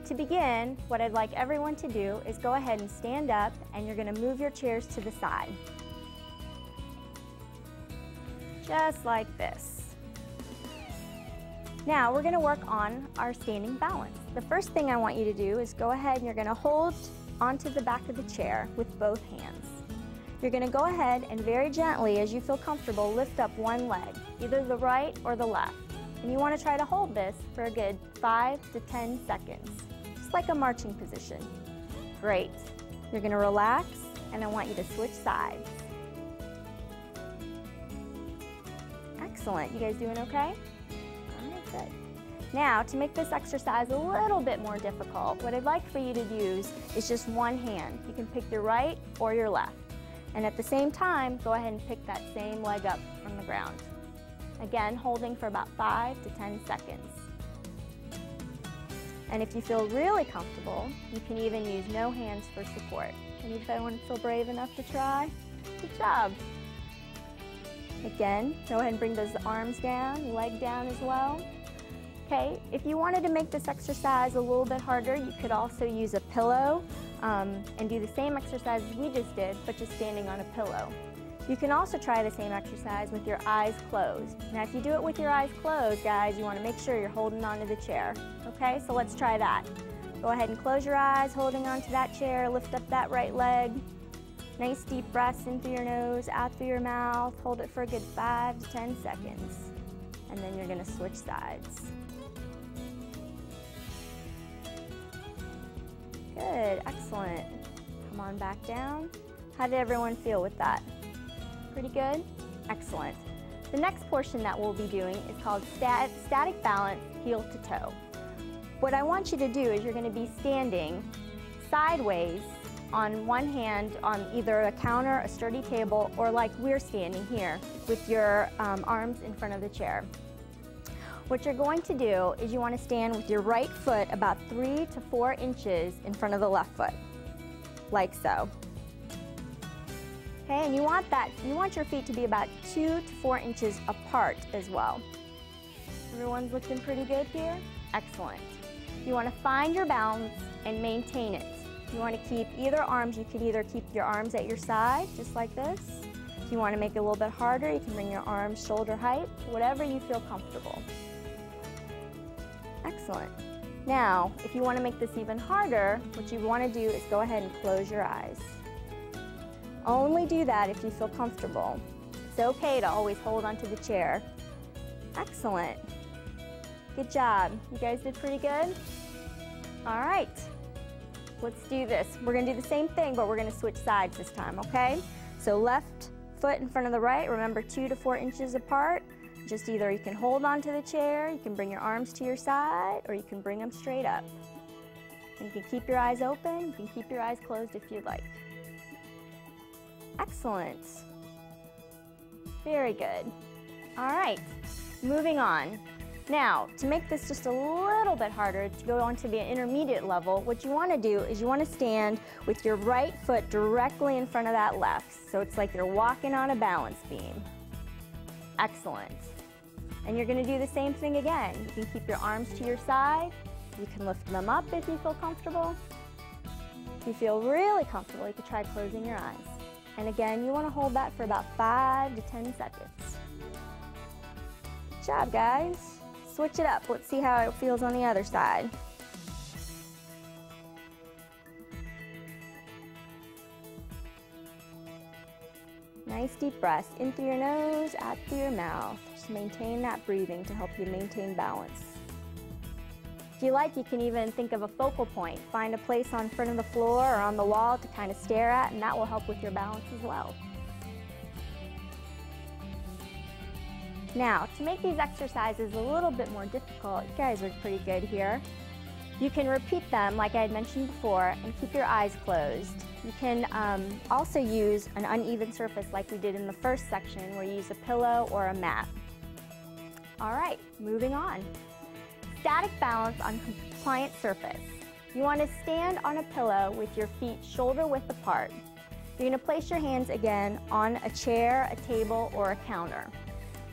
To begin, what I'd like everyone to do is go ahead and stand up, and you're going to move your chairs to the side. Just like this. Now we're going to work on our standing balance. The first thing I want you to do is go ahead and you're going to hold onto the back of the chair with both hands. You're going to go ahead and very gently, as you feel comfortable, lift up one leg, either the right or the left. And you want to try to hold this for a good 5 to 10 seconds, just like a marching position. Great. You're going to relax, and I want you to switch sides. Excellent. You guys doing okay? All right, good. Now, to make this exercise a little bit more difficult, what I'd like for you to use is just one hand. You can pick your right or your left. And at the same time, go ahead and pick that same leg up from the ground. Again, holding for about 5 to 10 seconds. And if you feel really comfortable, you can even use no hands for support. Anyone feel brave enough to try? Good job. Again, go ahead and bring those arms down, leg down as well. Okay, if you wanted to make this exercise a little bit harder, you could also use a pillow and do the same exercise as we just did, but just standing on a pillow. You can also try the same exercise with your eyes closed. Now, if you do it with your eyes closed, guys, you want to make sure you're holding onto the chair. Okay, so let's try that. Go ahead and close your eyes, holding onto that chair, lift up that right leg. Nice deep breaths in through your nose, out through your mouth. Hold it for a good 5 to 10 seconds. And then you're going to switch sides. Good, excellent. Come on back down. How did everyone feel with that? Pretty good? Excellent. The next portion that we'll be doing is called static balance, heel to toe. What I want you to do is you're going to be standing sideways on one hand on either a counter, a sturdy table, or like we're standing here with your arms in front of the chair. What you're going to do is you want to stand with your right foot about 3 to 4 inches in front of the left foot, like so. Okay, and you want your feet to be about 2 to 4 inches apart as well. Everyone's looking pretty good here? Excellent. You want to find your balance and maintain it. You want to keep either arms, you can either keep your arms at your side, just like this. If you want to make it a little bit harder, you can bring your arms shoulder height, whatever you feel comfortable. Excellent. Now, if you want to make this even harder, what you want to do is go ahead and close your eyes. Only do that if you feel comfortable. It's okay to always hold onto the chair. Excellent. Good job. You guys did pretty good? All right. Let's do this. We're going to do the same thing, but we're going to switch sides this time, okay? So left foot in front of the right, remember 2 to 4 inches apart. Just either you can hold onto the chair, you can bring your arms to your side, or you can bring them straight up. And you can keep your eyes open, you can keep your eyes closed if you'd like. Excellent. Very good. All right, moving on. Now, to make this just a little bit harder, to go on to the intermediate level, what you want to do is you want to stand with your right foot directly in front of that left. So it's like you're walking on a balance beam. Excellent. And you're going to do the same thing again. You can keep your arms to your side. You can lift them up if you feel comfortable. If you feel really comfortable, you can try closing your eyes. And again, you want to hold that for about 5 to 10 seconds. Good job, guys. Switch it up. Let's see how it feels on the other side. Nice deep breaths in through your nose, out through your mouth. Just maintain that breathing to help you maintain balance. If you like, you can even think of a focal point. Find a place on front of the floor or on the wall to kind of stare at, and that will help with your balance as well. Now, to make these exercises a little bit more difficult, you guys are pretty good here. You can repeat them like I had mentioned before and keep your eyes closed. You can also use an uneven surface like we did in the first section where you use a pillow or a mat. All right, moving on. Static balance on compliant surface. You want to stand on a pillow with your feet shoulder width apart. You're going to place your hands again on a chair, a table, or a counter.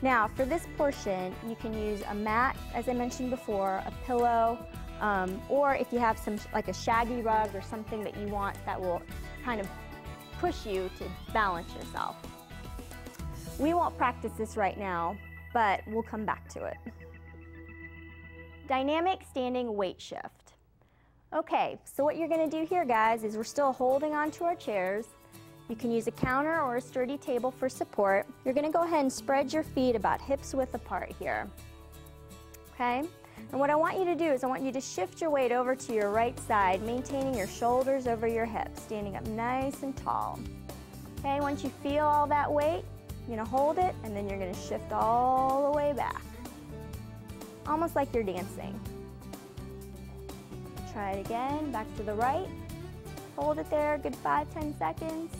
Now, for this portion, you can use a mat, as I mentioned before, a pillow, or if you have some like a shaggy rug or something that you want that will kind of push you to balance yourself. We won't practice this right now, but we'll come back to it. Dynamic standing weight shift. Okay, so what you're going to do here, guys, is we're still holding onto our chairs. You can use a counter or a sturdy table for support. You're going to go ahead and spread your feet about hips width apart here. Okay? And what I want you to do is I want you to shift your weight over to your right side, maintaining your shoulders over your hips, standing up nice and tall. Okay, once you feel all that weight, you're going to hold it, and then you're going to shift all the way back. Almost like you're dancing. Try it again, back to the right. Hold it there, good 5-10 seconds.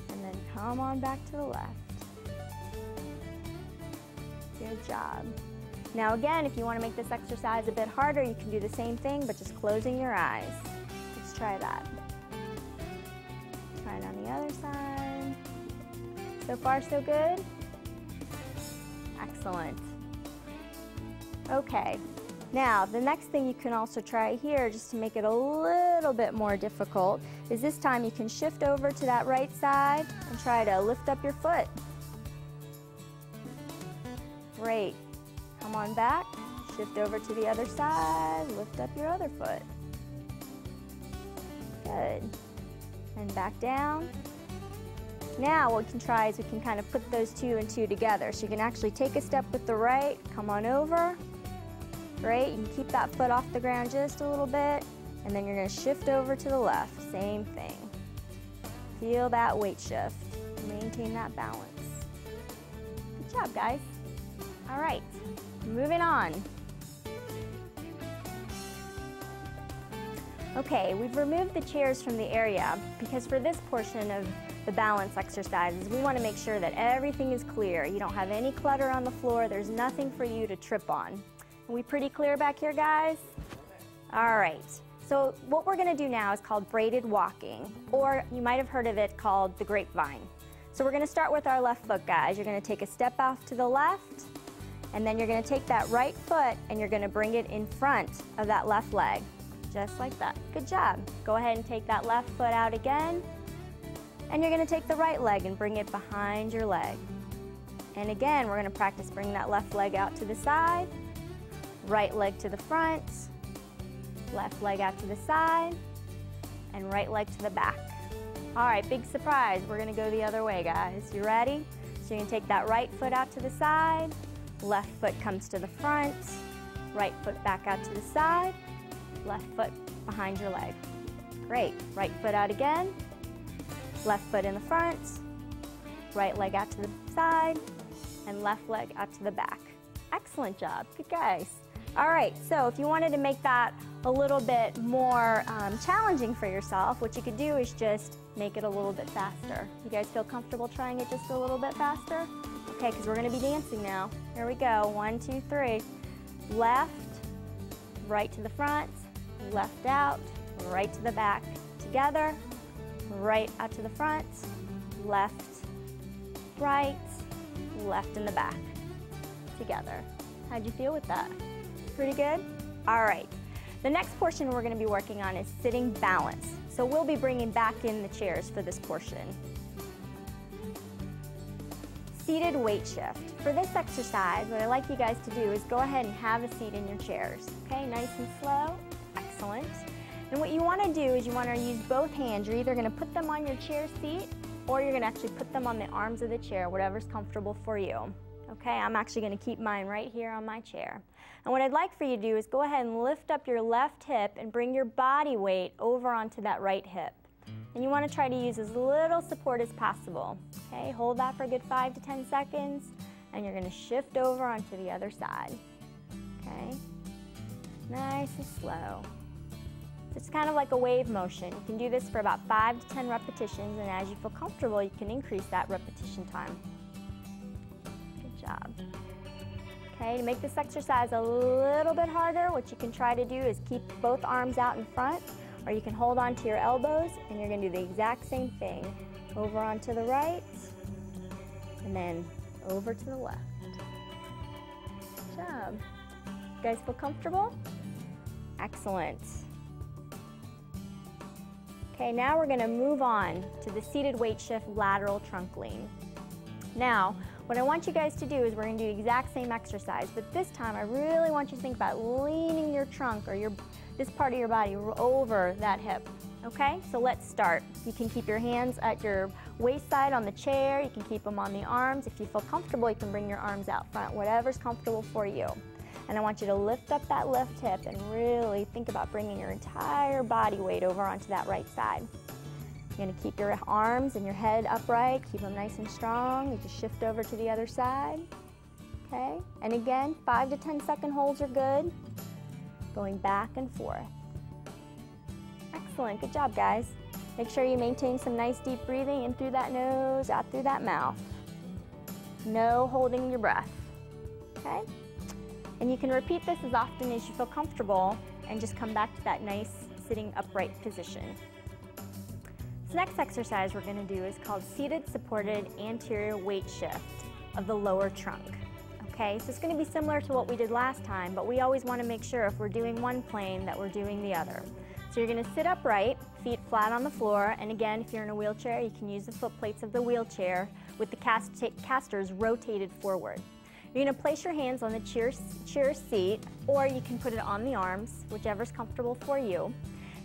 And then come on back to the left. Good job. Now again, if you want to make this exercise a bit harder, you can do the same thing, but just closing your eyes. Let's try that. Try it on the other side. So far, so good? Excellent. Okay, now the next thing you can also try here, just to make it a little bit more difficult, is this time you can shift over to that right side and try to lift up your foot. Great. Come on back, shift over to the other side, lift up your other foot. Good. And back down. Now what we can try is we can kind of put those two and two together. So you can actually take a step with the right, come on over. Great, you can keep that foot off the ground just a little bit, and then you're going to shift over to the left. Same thing. Feel that weight shift. Maintain that balance. Good job, guys. All right. Moving on. Okay, we've removed the chairs from the area because for this portion of the balance exercises, we want to make sure that everything is clear. You don't have any clutter on the floor. There's nothing for you to trip on. Are we pretty clear back here, guys? All right. So what we're going to do now is called braided walking, or you might have heard of it called the grapevine. So we're going to start with our left foot, guys. You're going to take a step off to the left, and then you're going to take that right foot and you're going to bring it in front of that left leg, just like that. Good job. Go ahead and take that left foot out again, and you're going to take the right leg and bring it behind your leg. And again, we're going to practice bringing that left leg out to the side, right leg to the front, left leg out to the side, and right leg to the back. All right, big surprise. We're going to go the other way, guys. You ready? So you can take that right foot out to the side, left foot comes to the front, right foot back out to the side, left foot behind your leg. Great. Right foot out again, left foot in the front, right leg out to the side, and left leg out to the back. Excellent job. Good guys. All right, so if you wanted to make that a little bit more challenging for yourself, what you could do is just make it a little bit faster. You guys feel comfortable trying it just a little bit faster? Okay, because we're going to be dancing now. Here we go. 1, 2, 3. Left, right to the front, left out, right to the back. Together, right out to the front, left, right, left in the back. Together. How'd you feel with that? Pretty good? All right. The next portion we're going to be working on is sitting balance. So we'll be bringing back in the chairs for this portion. Seated weight shift. For this exercise, what I'd like you guys to do is go ahead and have a seat in your chairs. Okay, nice and slow. Excellent. And what you want to do is you want to use both hands. You're either going to put them on your chair seat or you're going to actually put them on the arms of the chair, whatever's comfortable for you. Okay, I'm actually going to keep mine right here on my chair. And what I'd like for you to do is go ahead and lift up your left hip and bring your body weight over onto that right hip. And you want to try to use as little support as possible. Okay, hold that for a good 5 to 10 seconds, and you're going to shift over onto the other side. Okay, nice and slow. It's kind of like a wave motion. You can do this for about 5 to 10 repetitions, and as you feel comfortable, you can increase that repetition time. Good job. Okay, to make this exercise a little bit harder, what you can try to do is keep both arms out in front, or you can hold on to your elbows, and you're going to do the exact same thing. Over onto the right, and then over to the left. Good job. You guys feel comfortable? Excellent. Okay, now we're going to move on to the seated weight shift lateral trunk lean. Now, what I want you guys to do is we're going to do the exact same exercise, but this time I really want you to think about leaning your trunk or this part of your body over that hip. Okay, so let's start. You can keep your hands at your waist side on the chair. You can keep them on the arms. If you feel comfortable, you can bring your arms out front, whatever's comfortable for you. And I want you to lift up that left hip and really think about bringing your entire body weight over onto that right side. You're going to keep your arms and your head upright, keep them nice and strong. You just shift over to the other side. Okay, and again, 5 to 10 second holds are good. Going back and forth. Excellent, good job guys. Make sure you maintain some nice deep breathing in through that nose, out through that mouth. No holding your breath, okay? And you can repeat this as often as you feel comfortable and just come back to that nice sitting upright position. This next exercise we're going to do is called seated supported anterior weight shift of the lower trunk. Okay, so it's going to be similar to what we did last time, but we always want to make sure if we're doing one plane that we're doing the other. So you're going to sit upright, feet flat on the floor, and again, if you're in a wheelchair, you can use the foot plates of the wheelchair with the casters rotated forward. You're going to place your hands on the chair seat, or you can put it on the arms, whichever's comfortable for you.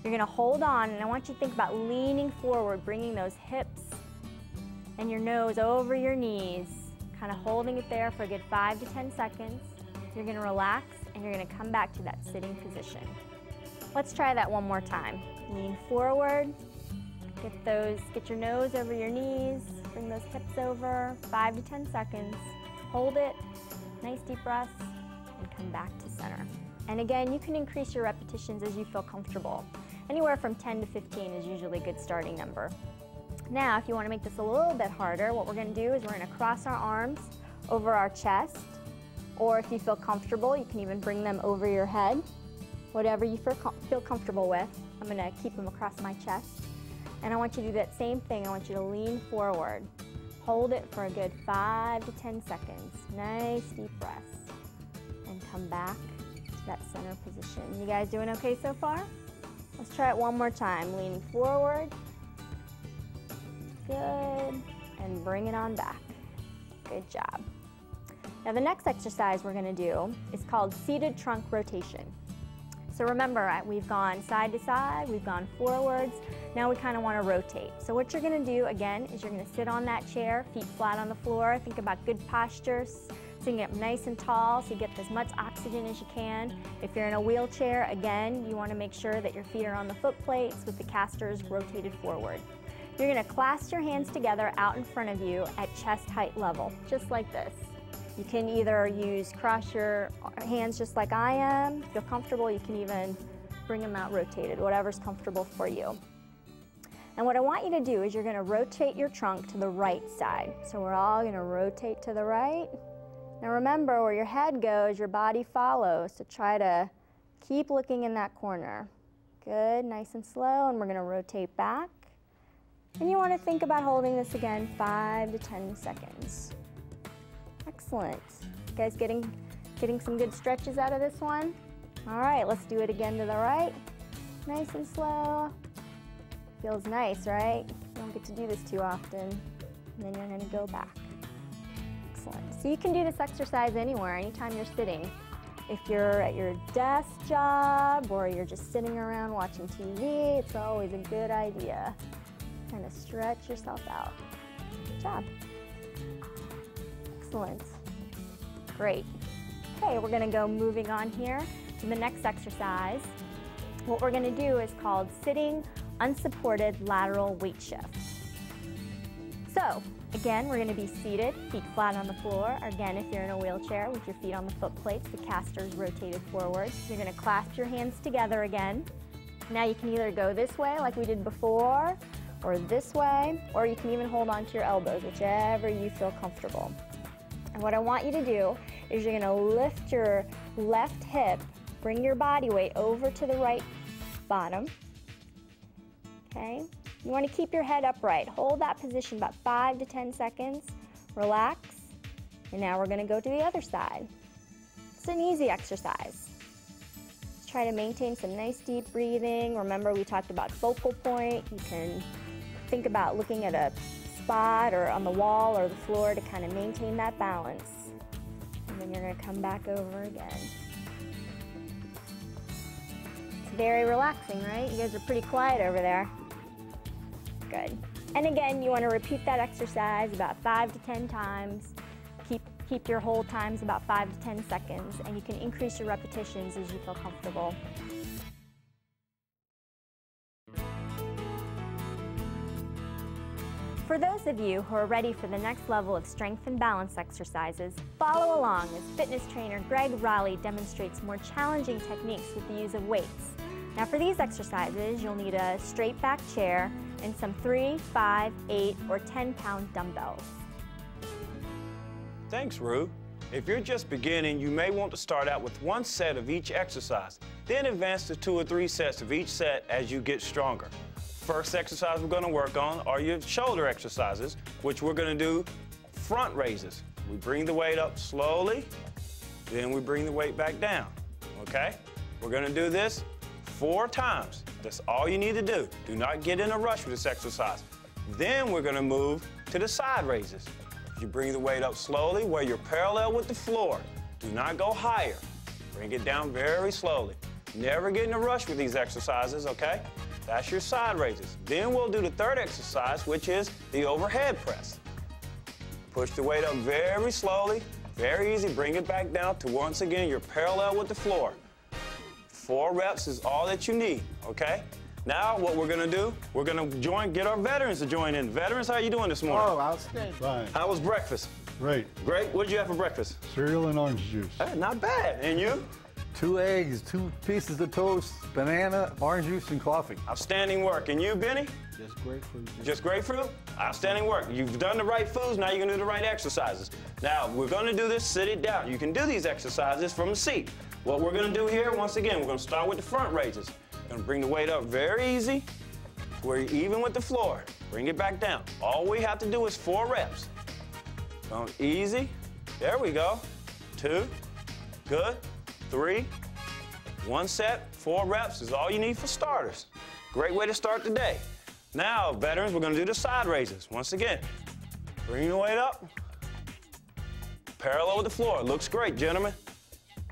You're going to hold on, and I want you to think about leaning forward, bringing those hips and your nose over your knees, kind of holding it there for a good 5 to 10 seconds. You're going to relax, and you're going to come back to that sitting position. Let's try that one more time. Lean forward, get your nose over your knees, bring those hips over, 5 to 10 seconds. Hold it, nice deep breaths, and come back to center. And again, you can increase your repetitions as you feel comfortable. Anywhere from 10 to 15 is usually a good starting number. Now, if you want to make this a little bit harder, what we're going to do is we're going to cross our arms over our chest, or if you feel comfortable, you can even bring them over your head. Whatever you feel comfortable with. I'm going to keep them across my chest. And I want you to do that same thing. I want you to lean forward. Hold it for a good 5 to 10 seconds. Nice deep breaths. And come back to that center position. You guys doing okay so far? Let's try it one more time. Leaning forward. Good. And bring it on back. Good job. Now the next exercise we're going to do is called seated trunk rotation. So remember, we've gone side to side, we've gone forwards, now we kind of want to rotate. So what you're going to do, again, is you're going to sit on that chair, feet flat on the floor, think about good posture, sitting up nice and tall so you get as much oxygen as you can. If you're in a wheelchair, again, you want to make sure that your feet are on the foot plates with the casters rotated forward. You're going to clasp your hands together out in front of you at chest height level, just like this. You can either cross your hands just like I am. If you feel comfortable, you can even bring them out rotated, whatever's comfortable for you. And what I want you to do is you're going to rotate your trunk to the right side. So we're all going to rotate to the right. Now remember, where your head goes, your body follows. So try to keep looking in that corner. Good, nice and slow, and we're going to rotate back. And you want to think about holding this again 5 to 10 seconds. Excellent. You guys getting some good stretches out of this one? All right, let's do it again to the right. Nice and slow. Feels nice, right? You don't get to do this too often. And then you're going to go back. Excellent. So you can do this exercise anywhere, anytime you're sitting. If you're at your desk job or you're just sitting around watching TV, it's always a good idea. Kind of stretch yourself out. Good job. Excellent. Great. Okay, we're going to go moving on here to the next exercise. What we're going to do is called sitting unsupported lateral weight shift. So, again, we're going to be seated, feet flat on the floor. Again, if you're in a wheelchair with your feet on the foot plates, the casters rotated forward. You're going to clasp your hands together again. Now you can either go this way like we did before, or this way, or you can even hold on to your elbows, whichever you feel comfortable. And what I want you to do is you're going to lift your left hip, bring your body weight over to the right bottom. Okay? You want to keep your head upright. Hold that position about 5 to 10 seconds. Relax. And now we're going to go to the other side. It's an easy exercise. Just try to maintain some nice deep breathing. Remember, we talked about focal point. You can think about looking at a spot or on the wall or the floor to kind of maintain that balance. And then you're going to come back over again. It's very relaxing, right? You guys are pretty quiet over there. Good. And again, you want to repeat that exercise about 5 to 10 times. Keep your hold times about 5 to 10 seconds, and you can increase your repetitions as you feel comfortable. For those of you who are ready for the next level of strength and balance exercises, follow along as fitness trainer Greg Raleigh demonstrates more challenging techniques with the use of weights. Now for these exercises, you'll need a straight back chair and some 3, 5, 8, or 10-pound dumbbells. Thanks, Rue. If you're just beginning, you may want to start out with 1 set of each exercise, then advance to 2 or 3 sets of each set as you get stronger. First exercise we're going to work on are your shoulder exercises, which we're going to do front raises. We bring the weight up slowly, then we bring the weight back down, okay? We're going to do this 4 times. That's all you need to do. Do not get in a rush with this exercise. Then we're going to move to the side raises. You bring the weight up slowly where you're parallel with the floor. Do not go higher. Bring it down very slowly. Never get in a rush with these exercises, okay? That's your side raises. Then we'll do the third exercise, which is the overhead press. Push the weight up very slowly, very easy. Bring it back down to, once again, you're parallel with the floor. 4 reps is all that you need, okay? Now, what we're going to do, we're going to get our veterans to join in. Veterans, how you doing this morning? Oh, outstanding. Fine. How was breakfast? Great. Great. What did you have for breakfast? Cereal and orange juice. Not bad. And you? 2 eggs, 2 pieces of toast, banana, orange juice, and coffee. Outstanding work. And you, Benny? Just grapefruit. Just grapefruit? Outstanding work. You've done the right foods, now you're going to do the right exercises. Now, we're going to do this sitting down. You can do these exercises from a seat. What we're going to do here, once again, we're going to start with the front raises. Going to bring the weight up very easy, where you're even with the floor. Bring it back down. All we have to do is 4 reps. Going easy. There we go. 2. Good. 3. 1 set, 4 reps is all you need for starters. Great way to start the day. Now, veterans, we're going to do the side raises. Once again, bring the weight up. Parallel with the floor. Looks great, gentlemen.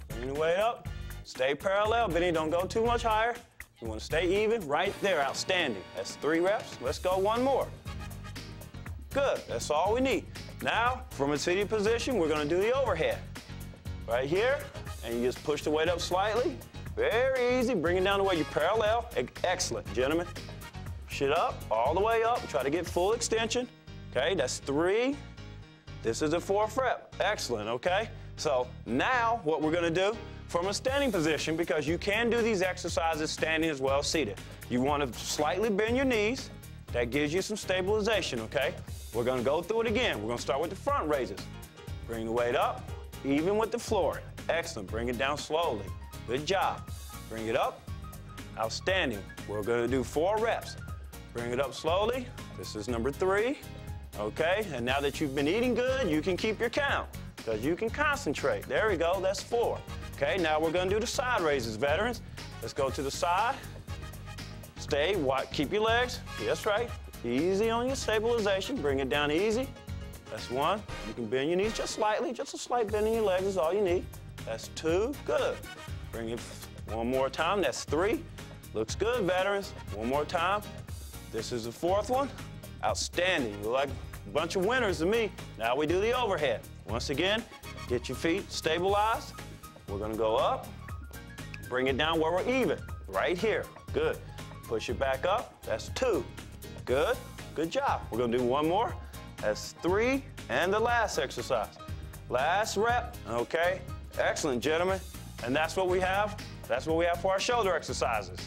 Bring the weight up. Stay parallel. Benny, don't go too much higher. You want to stay even. Right there. Outstanding. That's 3 reps. Let's go 1 more. Good. That's all we need. Now, from a seated position, we're going to do the overhead. Right here. And you just push the weight up slightly. Very easy. Bring it down the way you're parallel. Excellent, gentlemen. Push it up, all the way up. Try to get full extension. Okay, that's 3. This is the 4th rep. Excellent, okay? So now what we're gonna do from a standing position, because you can do these exercises standing as well as seated. You wanna slightly bend your knees. That gives you some stabilization, okay? We're gonna go through it again. We're gonna start with the front raises. Bring the weight up, even with the floor. Excellent, bring it down slowly. Good job. Bring it up. Outstanding. We're gonna do 4 reps. Bring it up slowly. This is number 3. Okay, and now that you've been eating good, you can keep your count because you can concentrate. There we go, that's 4. Okay, now we're gonna do the side raises, veterans. Let's go to the side. Stay, keep your legs. That's right. Easy on your stabilization. Bring it down easy. That's 1. You can bend your knees just slightly. Just a slight bend in your legs is all you need. That's 2. Good. Bring it 1 more time. That's 3. Looks good, veterans. 1 more time. This is the 4th one. Outstanding. You look like a bunch of winners to me. Now we do the overhead. Once again, get your feet stabilized. We're going to go up. Bring it down where we're even. Right here. Good. Push it back up. That's 2. Good. Good job. We're going to do 1 more. That's 3. And the last exercise. Last rep. Okay. Excellent, gentlemen. And that's what we have. That's what we have for our shoulder exercises.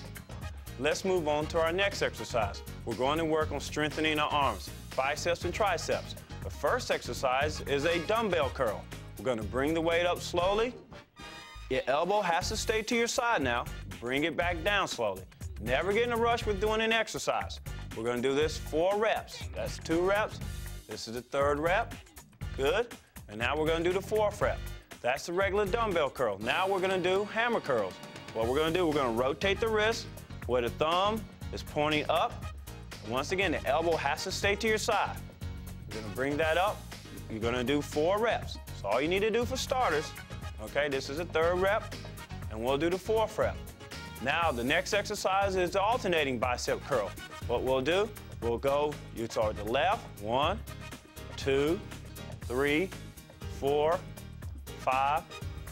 Let's move on to our next exercise. We're going to work on strengthening our arms, biceps and triceps. The first exercise is a dumbbell curl. We're going to bring the weight up slowly. Your elbow has to stay to your side now. Bring it back down slowly. Never get in a rush with doing an exercise. We're going to do this 4 reps. That's 2 reps. This is the 3rd rep. Good. And now we're going to do the 4th rep. That's the regular dumbbell curl. Now we're going to do hammer curls. What we're going to do, we're going to rotate the wrist where the thumb is pointing up. Once again, the elbow has to stay to your side. You're going to bring that up. You're going to do 4 reps. That's all you need to do for starters. Okay, this is the 3rd rep, and we'll do the 4th rep. Now, the next exercise is the alternating bicep curl. What we'll do, we'll go, you start with the left, 1, 2, 3, 4, 5,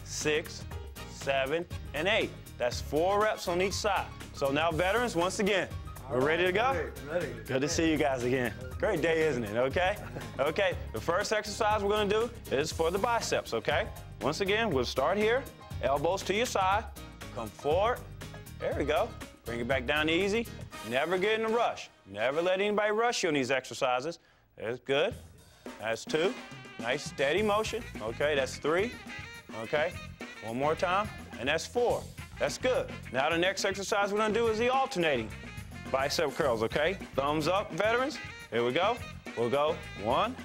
6, 7, and 8. That's 4 reps on each side. So now, veterans, once again, we're ready to go? Ready. Good to see you guys again. Great day, isn't it, okay? Okay, the first exercise we're gonna do is for the biceps, okay? Once again, we'll start here, elbows to your side, come forward, there we go. Bring it back down easy. Never get in a rush. Never let anybody rush you on these exercises. That's good. That's 2. Nice steady motion. Okay, that's 3. Okay, one more time, and that's 4. That's good. Now the next exercise we're gonna do is the alternating bicep curls, okay? Thumbs up, veterans. Here we go. We'll go 1,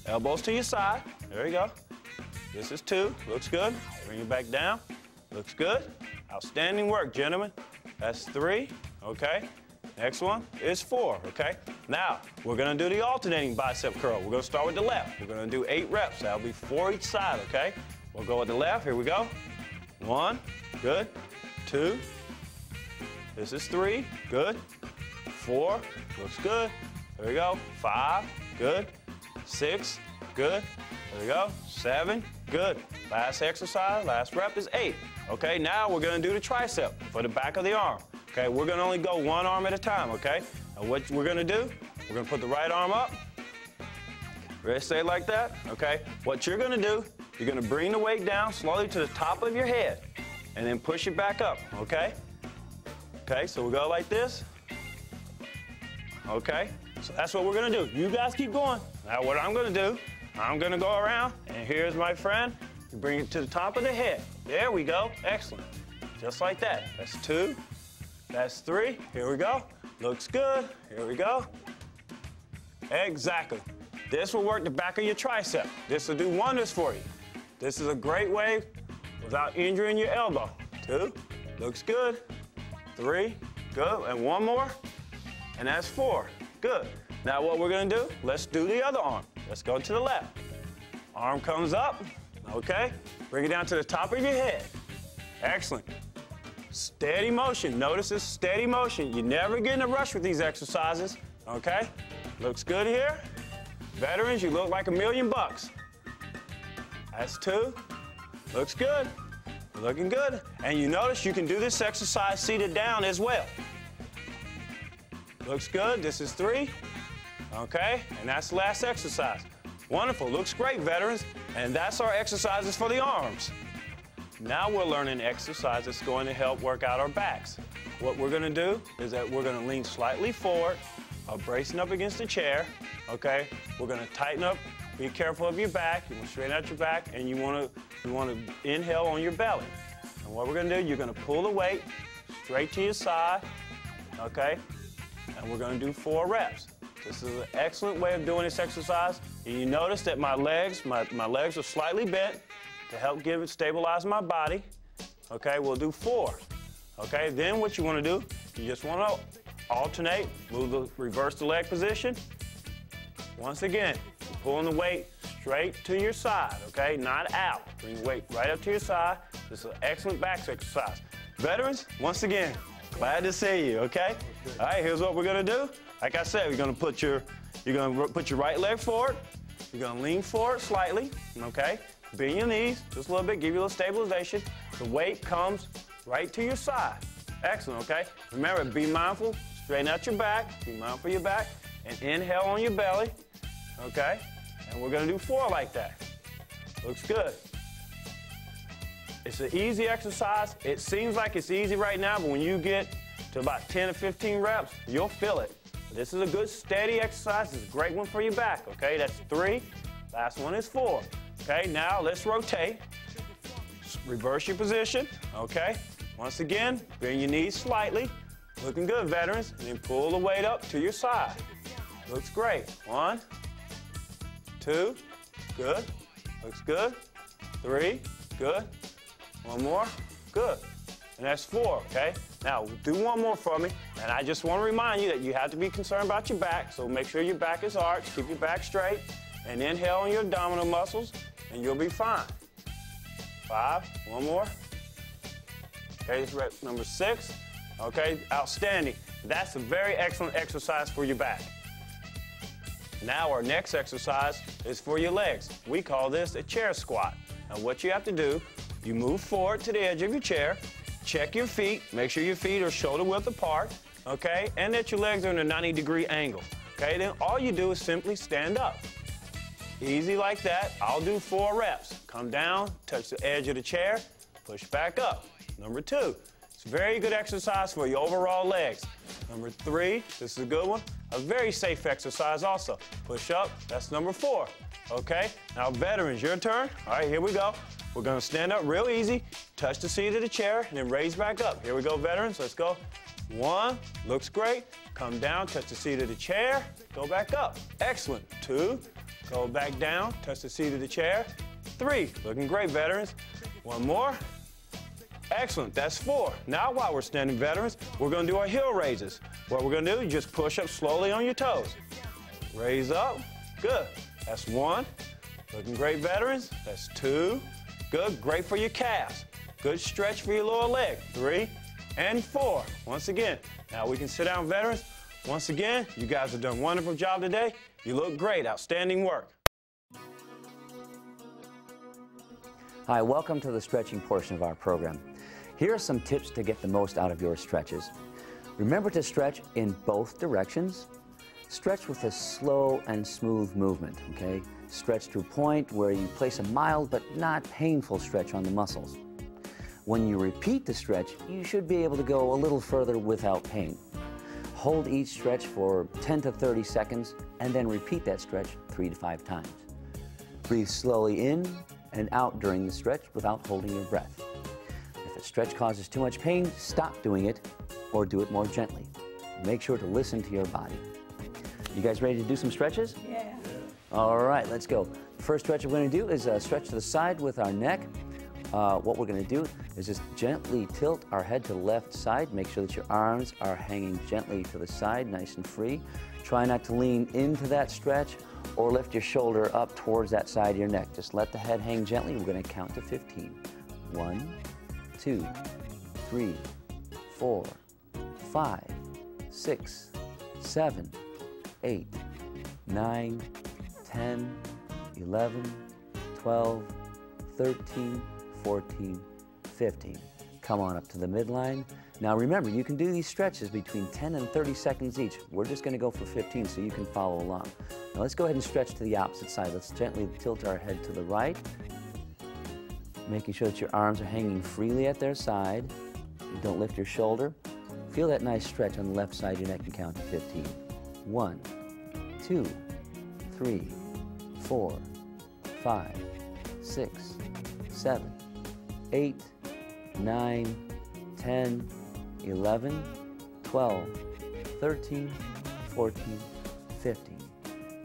elbows to your side. There you go. This is 2, looks good. Bring it back down, looks good. Outstanding work, gentlemen. That's 3, okay? Next one is 4, okay? Now, we're gonna do the alternating bicep curl. We're gonna start with the left. We're gonna do 8 reps. That'll be 4 each side, okay? We'll go with the left, here we go. 1, good. 2, this is 3, good. 4, looks good. There we go. 5, good. 6, good. There we go. 7, good. Last exercise, last rep is 8. Okay, now we're gonna do the tricep for the back of the arm. Okay, we're gonna only go one arm at a time, okay? Now what we're gonna do, we're gonna put the right arm up. Ready to stay like that? Okay, what you're gonna do, you're gonna bring the weight down slowly to the top of your head and then push it back up, okay? Okay, so we'll go like this. Okay, so that's what we're gonna do. You guys keep going. Now what I'm gonna do, I'm gonna go around, and here's my friend. You bring it to the top of the head. There we go, excellent. Just like that. That's 2, that's 3, here we go. Looks good, here we go. Exactly. This will work the back of your tricep. This will do wonders for you. This is a great way without injuring your elbow. 2, looks good. 3, good, and one more, and that's 4, good. Now what we're gonna do, let's do the other arm. Let's go to the left. Arm comes up, okay? Bring it down to the top of your head. Excellent. Steady motion, notice this steady motion. You never get in a rush with these exercises, okay? Looks good here. Veterans, you look like $1,000,000. That's 2, looks good. Looking good. And you notice you can do this exercise seated down as well. Looks good, this is 3. Okay, and that's the last exercise. Wonderful, looks great, veterans. And that's our exercises for the arms. Now we're learning exercises that's going to help work out our backs. What we're gonna do is that we're gonna lean slightly forward, bracing up against the chair, okay? We're gonna tighten up, be careful of your back, you wanna straighten out your back, and you wanna inhale on your belly. And what we're gonna do, you're gonna pull the weight straight to your side, okay? And we're gonna do 4 reps. This is an excellent way of doing this exercise. And you notice that my legs are slightly bent to help stabilize my body. Okay, we'll do 4. Okay, then what you wanna do, you just wanna alternate, reverse the leg position. Once again, you're pulling the weight straight to your side, okay, not out. Bring the weight right up to your side. This is an excellent back exercise. Veterans, once again, glad to see you, okay? All right, here's what we're gonna do. Like I said, you're gonna put your right leg forward. You're gonna lean forward slightly, okay? Bend your knees just a little bit, give you a little stabilization. The weight comes right to your side. Excellent, okay? Remember, be mindful, straighten out your back, be mindful of your back, and inhale on your belly, okay? And we're gonna do 4 like that. Looks good. It's an easy exercise. It seems like it's easy right now, but when you get to about 10 or 15 reps, you'll feel it. This is a good steady exercise. It's a great one for your back, okay? That's 3. Last one is 4. Okay, now let's rotate. Reverse your position, okay? Once again, bend your knees slightly. Looking good, veterans. And then pull the weight up to your side. Looks great. 1, 2, good. Looks good. 3, good. One more, good. And that's 4, okay? Now, do one more for me. And I just want to remind you that you have to be concerned about your back, so make sure your back is arched, keep your back straight, and inhale on your abdominal muscles, and you'll be fine. 5, one more. Okay, this is rep number 6. Okay, outstanding. That's a very excellent exercise for your back. Now our next exercise is for your legs. We call this a chair squat. Now what you have to do, you move forward to the edge of your chair, check your feet, make sure your feet are shoulder width apart, okay, and that your legs are in a 90-degree angle. Okay, then all you do is simply stand up. Easy like that. I'll do 4 reps. Come down, touch the edge of the chair, push back up. Number 2, it's a very good exercise for your overall legs. Number 3, this is a good one. A very safe exercise also. Push up, that's number 4. Okay, now veterans, your turn. All right, here we go. We're gonna stand up real easy, touch the seat of the chair, and then raise back up. Here we go, veterans, let's go. 1, looks great. Come down, touch the seat of the chair, go back up. Excellent. 2, go back down, touch the seat of the chair. 3, looking great, veterans. 1 more. Excellent, that's 4. Now while we're standing, veterans, we're gonna do our heel raises. What we're gonna do, you just push up slowly on your toes. Raise up, good. That's 1, looking great, veterans. That's 2, good, great for your calves. Good stretch for your lower leg. 3 and 4. Once again, now we can sit down, veterans. Once again, you guys have done a wonderful job today. You look great, outstanding work. Hi, welcome to the stretching portion of our program. Here are some tips to get the most out of your stretches. Remember to stretch in both directions. Stretch with a slow and smooth movement, okay? Stretch to a point where you place a mild but not painful stretch on the muscles. When you repeat the stretch, you should be able to go a little further without pain. Hold each stretch for 10 to 30 seconds and then repeat that stretch 3 to 5 times. Breathe slowly in and out during the stretch without holding your breath. If a stretch causes too much pain, stop doing it or do it more gently. Make sure to listen to your body. You guys ready to do some stretches? Yeah. All right, let's go. The first stretch we're going to do is a stretch to the side with our neck. What we're going to do is just gently tilt our head to the left side. Make sure that your arms are hanging gently to the side, nice and free. Try not to lean into that stretch or lift your shoulder up towards that side of your neck. Just let the head hang gently. We're going to count to 15. 1, 2, 3, 4, 5, 6, 7, 8, 9, 10, 11, 12, 13, 14, 15. Come on up to the midline. Now remember, you can do these stretches between 10 and 30 seconds each. We're just going to go for 15 so you can follow along. Now let's go ahead and stretch to the opposite side. Let's gently tilt our head to the right, making sure that your arms are hanging freely at their side. Don't lift your shoulder. Feel that nice stretch on the left side of your neck and count to 15. 1, 2, 3, 4, 5, 6, 7, 8, 9, 10, 11, 12, 13, 14, 15.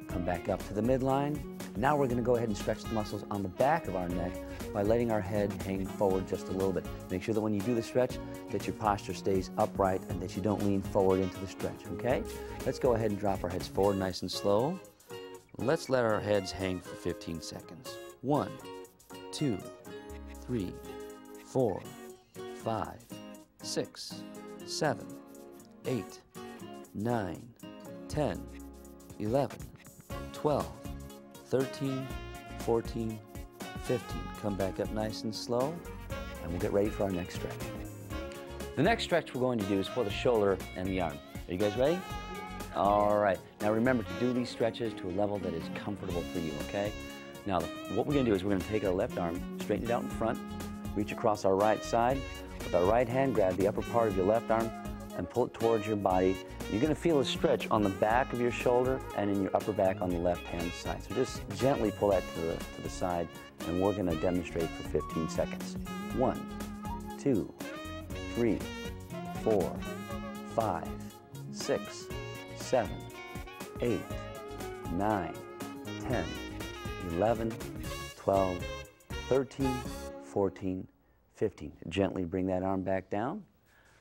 Come back up to the midline. Now we're going to go ahead and stretch the muscles on the back of our neck by letting our head hang forward just a little bit. Make sure that when you do the stretch that your posture stays upright and that you don't lean forward into the stretch, okay? Let's go ahead and drop our heads forward nice and slow. Let's let our heads hang for 15 seconds. 1, 2, 3, 4, 5, 6, 7, 8, 9, 10, 11, 12, 13, 14, 15. Come back up nice and slow, and we'll get ready for our next stretch. The next stretch we're going to do is for the shoulder and the arm. Are you guys ready? All right. Now remember to do these stretches to a level that is comfortable for you, okay? Now, what we're going to do is we're going to take our left arm, straighten it out in front, reach across our right side. With our right hand, grab the upper part of your left arm and pull it towards your body. You're going to feel a stretch on the back of your shoulder and in your upper back on the left-hand side. So just gently pull that to the side, and we're going to demonstrate for 15 seconds. 1, 2, 3, 4, 5, 6, 7, 8, 9, 10, 11, 12, 13, 14, 15. Gently bring that arm back down.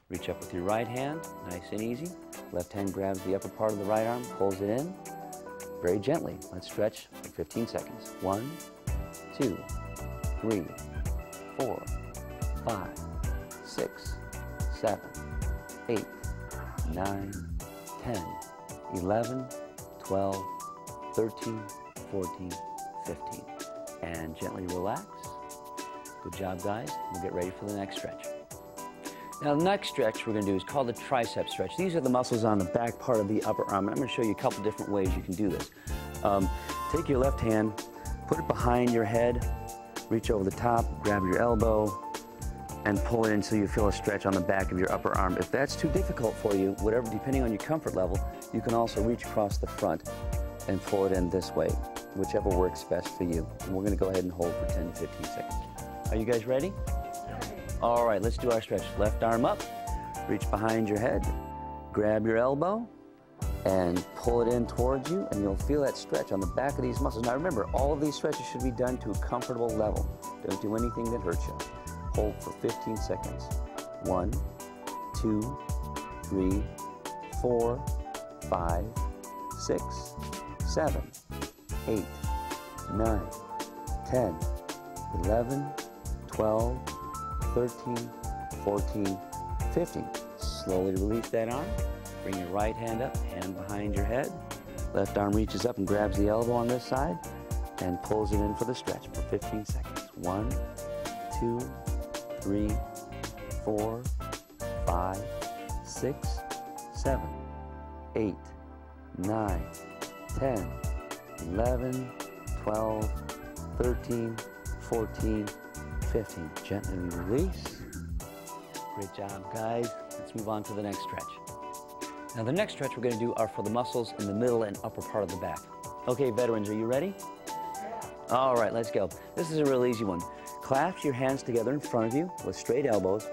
Reach up with your right hand, nice and easy. Left hand grabs the upper part of the right arm, pulls it in. Very gently. Let's stretch for 15 seconds. 1, 2, 3, 4, 5, 6, 7, 8, 9, 10, 11, 12, 13, 14, 15. And gently relax. Good job, guys. We'll get ready for the next stretch. Now, the next stretch we're going to do is called the tricep stretch. These are the muscles on the back part of the upper arm. I'm going to show you a couple different ways you can do this. Take your left hand, put it behind your head, reach over the top, grab your elbow, and pull it in so you feel a stretch on the back of your upper arm. If that's too difficult for you, whatever, depending on your comfort level, you can also reach across the front and pull it in this way, whichever works best for you. And we're gonna go ahead and hold for 10 to 15 seconds. Are you guys ready? All right, let's do our stretch. Left arm up, reach behind your head, grab your elbow, and pull it in towards you, and you'll feel that stretch on the back of these muscles. Now remember, all of these stretches should be done to a comfortable level. Don't do anything that hurts you. Hold for 15 seconds. 1, 2, 3, 4, 5, 6, 7, 8, 9, 10, 11, 12, 13, 14, 15. Slowly release that arm. Bring your right hand up, hand behind your head. Left arm reaches up and grabs the elbow on this side and pulls it in for the stretch for 15 seconds. 1, 2, 3, 4, 5, 6, 7, 8, 9, 10, 11, 12, 13, 14, 15. Gently release. Great job, guys. Let's move on to the next stretch. Now the next stretch we're going to do are for the muscles in the middle and upper part of the back. Okay, veterans, are you ready? All right, let's go. This is a real easy one. Clasp your hands together in front of you with straight elbows,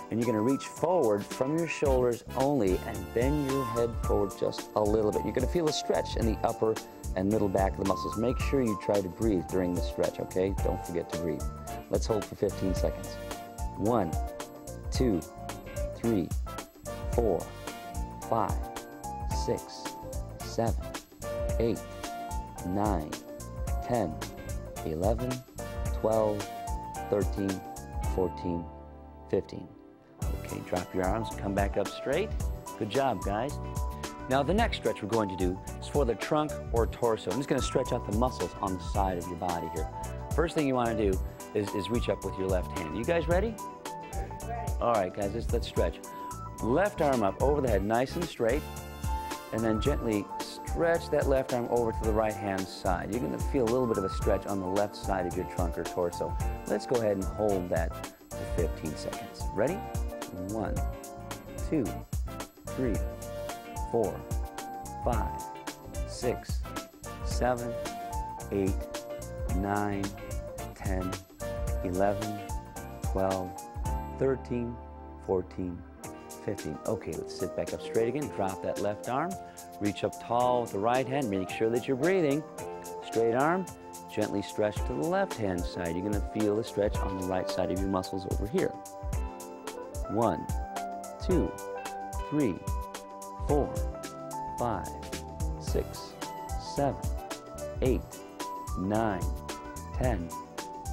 and you're going to reach forward from your shoulders only and bend your head forward just a little bit. You're going to feel a stretch in the upper and middle back of the muscles. Make sure you try to breathe during the stretch, okay? Don't forget to breathe. Let's hold for 15 seconds. 1, 2, 3, 4, 5, 6, 7, 8, 9, 10, 11, 12, 13, 14, 15. Okay, drop your arms, come back up straight. Good job, guys. Now the next stretch we're going to do is for the trunk or torso. I'm just going to stretch out the muscles on the side of your body here. First thing you want to do is reach up with your left hand. You guys ready? All right, guys, let's stretch. Left arm up over the head, nice and straight, and then gently stretch that left arm over to the right hand side. You're going to feel a little bit of a stretch on the left side of your trunk or torso. Let's go ahead and hold that for 15 seconds. Ready? 1, 2, 3, 4, 5, 6, 7, 8, 9, 10, 11, 12, 13, 14, 15. Okay, let's sit back up straight again. Drop that left arm. Reach up tall with the right hand. Make sure that you're breathing. Straight arm. Gently stretch to the left hand side. You're going to feel the stretch on the right side of your muscles over here. 1, 2, 3, 4, 5, 6, 7, 8, 9, 10,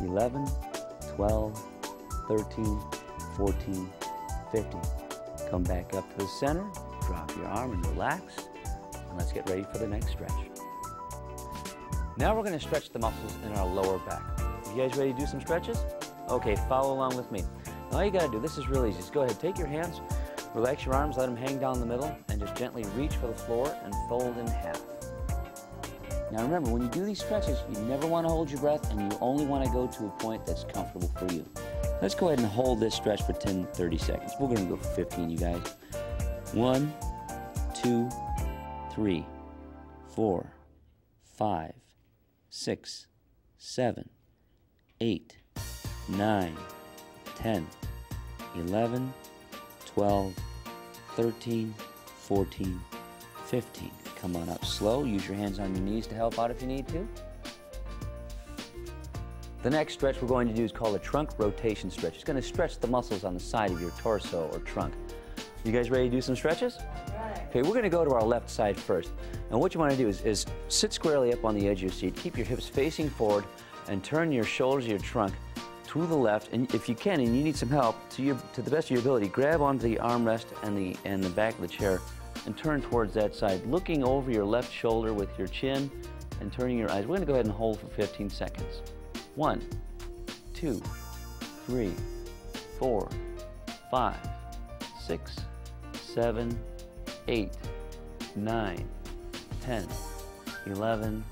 11, 12, 13, 14, 15. Come back up to the center, drop your arm and relax, and let's get ready for the next stretch. Now we're going to stretch the muscles in our lower back. You guys ready to do some stretches? Okay, follow along with me. Now all you got to do, this is really easy. Just go ahead, take your hands, relax your arms, let them hang down the middle, and just gently reach for the floor and fold in half. Now remember, when you do these stretches, you never want to hold your breath, and you only want to go to a point that's comfortable for you. Let's go ahead and hold this stretch for 10, 30 seconds. We're going to go for 15, you guys. 1, 2, 3, 4, 5, 6, 7, 8, 9, 10, 11, 12, 13, 14, 15. Come on up slow. Use your hands on your knees to help out if you need to. The next stretch we're going to do is called a trunk rotation stretch. It's going to stretch the muscles on the side of your torso or trunk. You guys ready to do some stretches? Right. Okay, we're going to go to our left side first. And what you want to do is sit squarely up on the edge of your seat, keep your hips facing forward, and turn your shoulders of your trunk to the left. And if you can, and you need some help, to the best of your ability, grab onto the armrest and the back of the chair and turn towards that side, looking over your left shoulder with your chin and turning your eyes. We're going to go ahead and hold for 15 seconds. 1, 2, 3, 4, 5, 6, 7, 8, 9, 10, 11,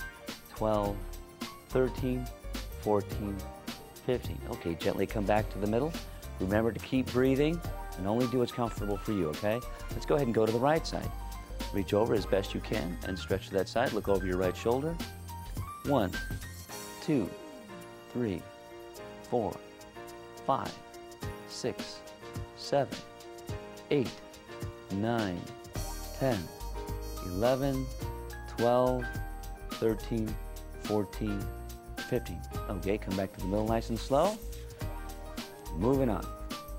12, 13, 14, 15. Okay, gently come back to the middle. Remember to keep breathing and only do what's comfortable for you, okay? Let's go ahead and go to the right side. Reach over as best you can and stretch to that side. Look over your right shoulder. 1, 2, 3, 4, 5, 6, 7, 8, 9, 10, 11, 12, 13, 14, 15. Okay, come back to the middle nice and slow. Moving on.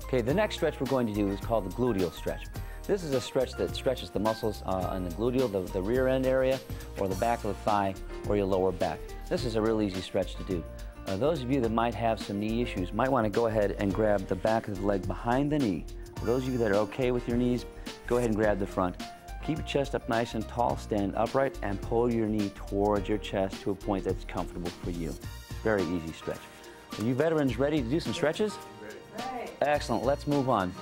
Okay, the next stretch we're going to do is called the gluteal stretch. This is a stretch that stretches the muscles on the gluteal, the rear end area, or the back of the thigh, or your lower back. This is a real easy stretch to do. Those of you that might have some knee issues might want to go ahead and grab the back of the leg behind the knee. For those of you that are okay with your knees, go ahead and grab the front. Keep your chest up nice and tall, stand upright, and pull your knee towards your chest to a point that's comfortable for you. Very easy stretch. Are you veterans ready to do some stretches? Ready. Excellent. Let's move on.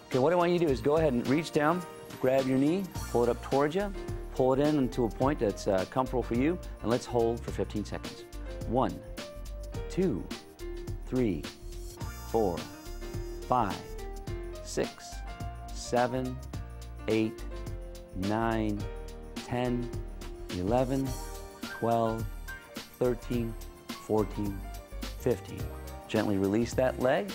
Okay, what I want you to do is go ahead and reach down, grab your knee, pull it up towards you, pull it in into a point that's comfortable for you, and let's hold for 15 seconds. 1, 2, 3, 4, 5, 6, 7, 8, 9, 10, 11, 12, 13, 14, 15. Gently release that leg.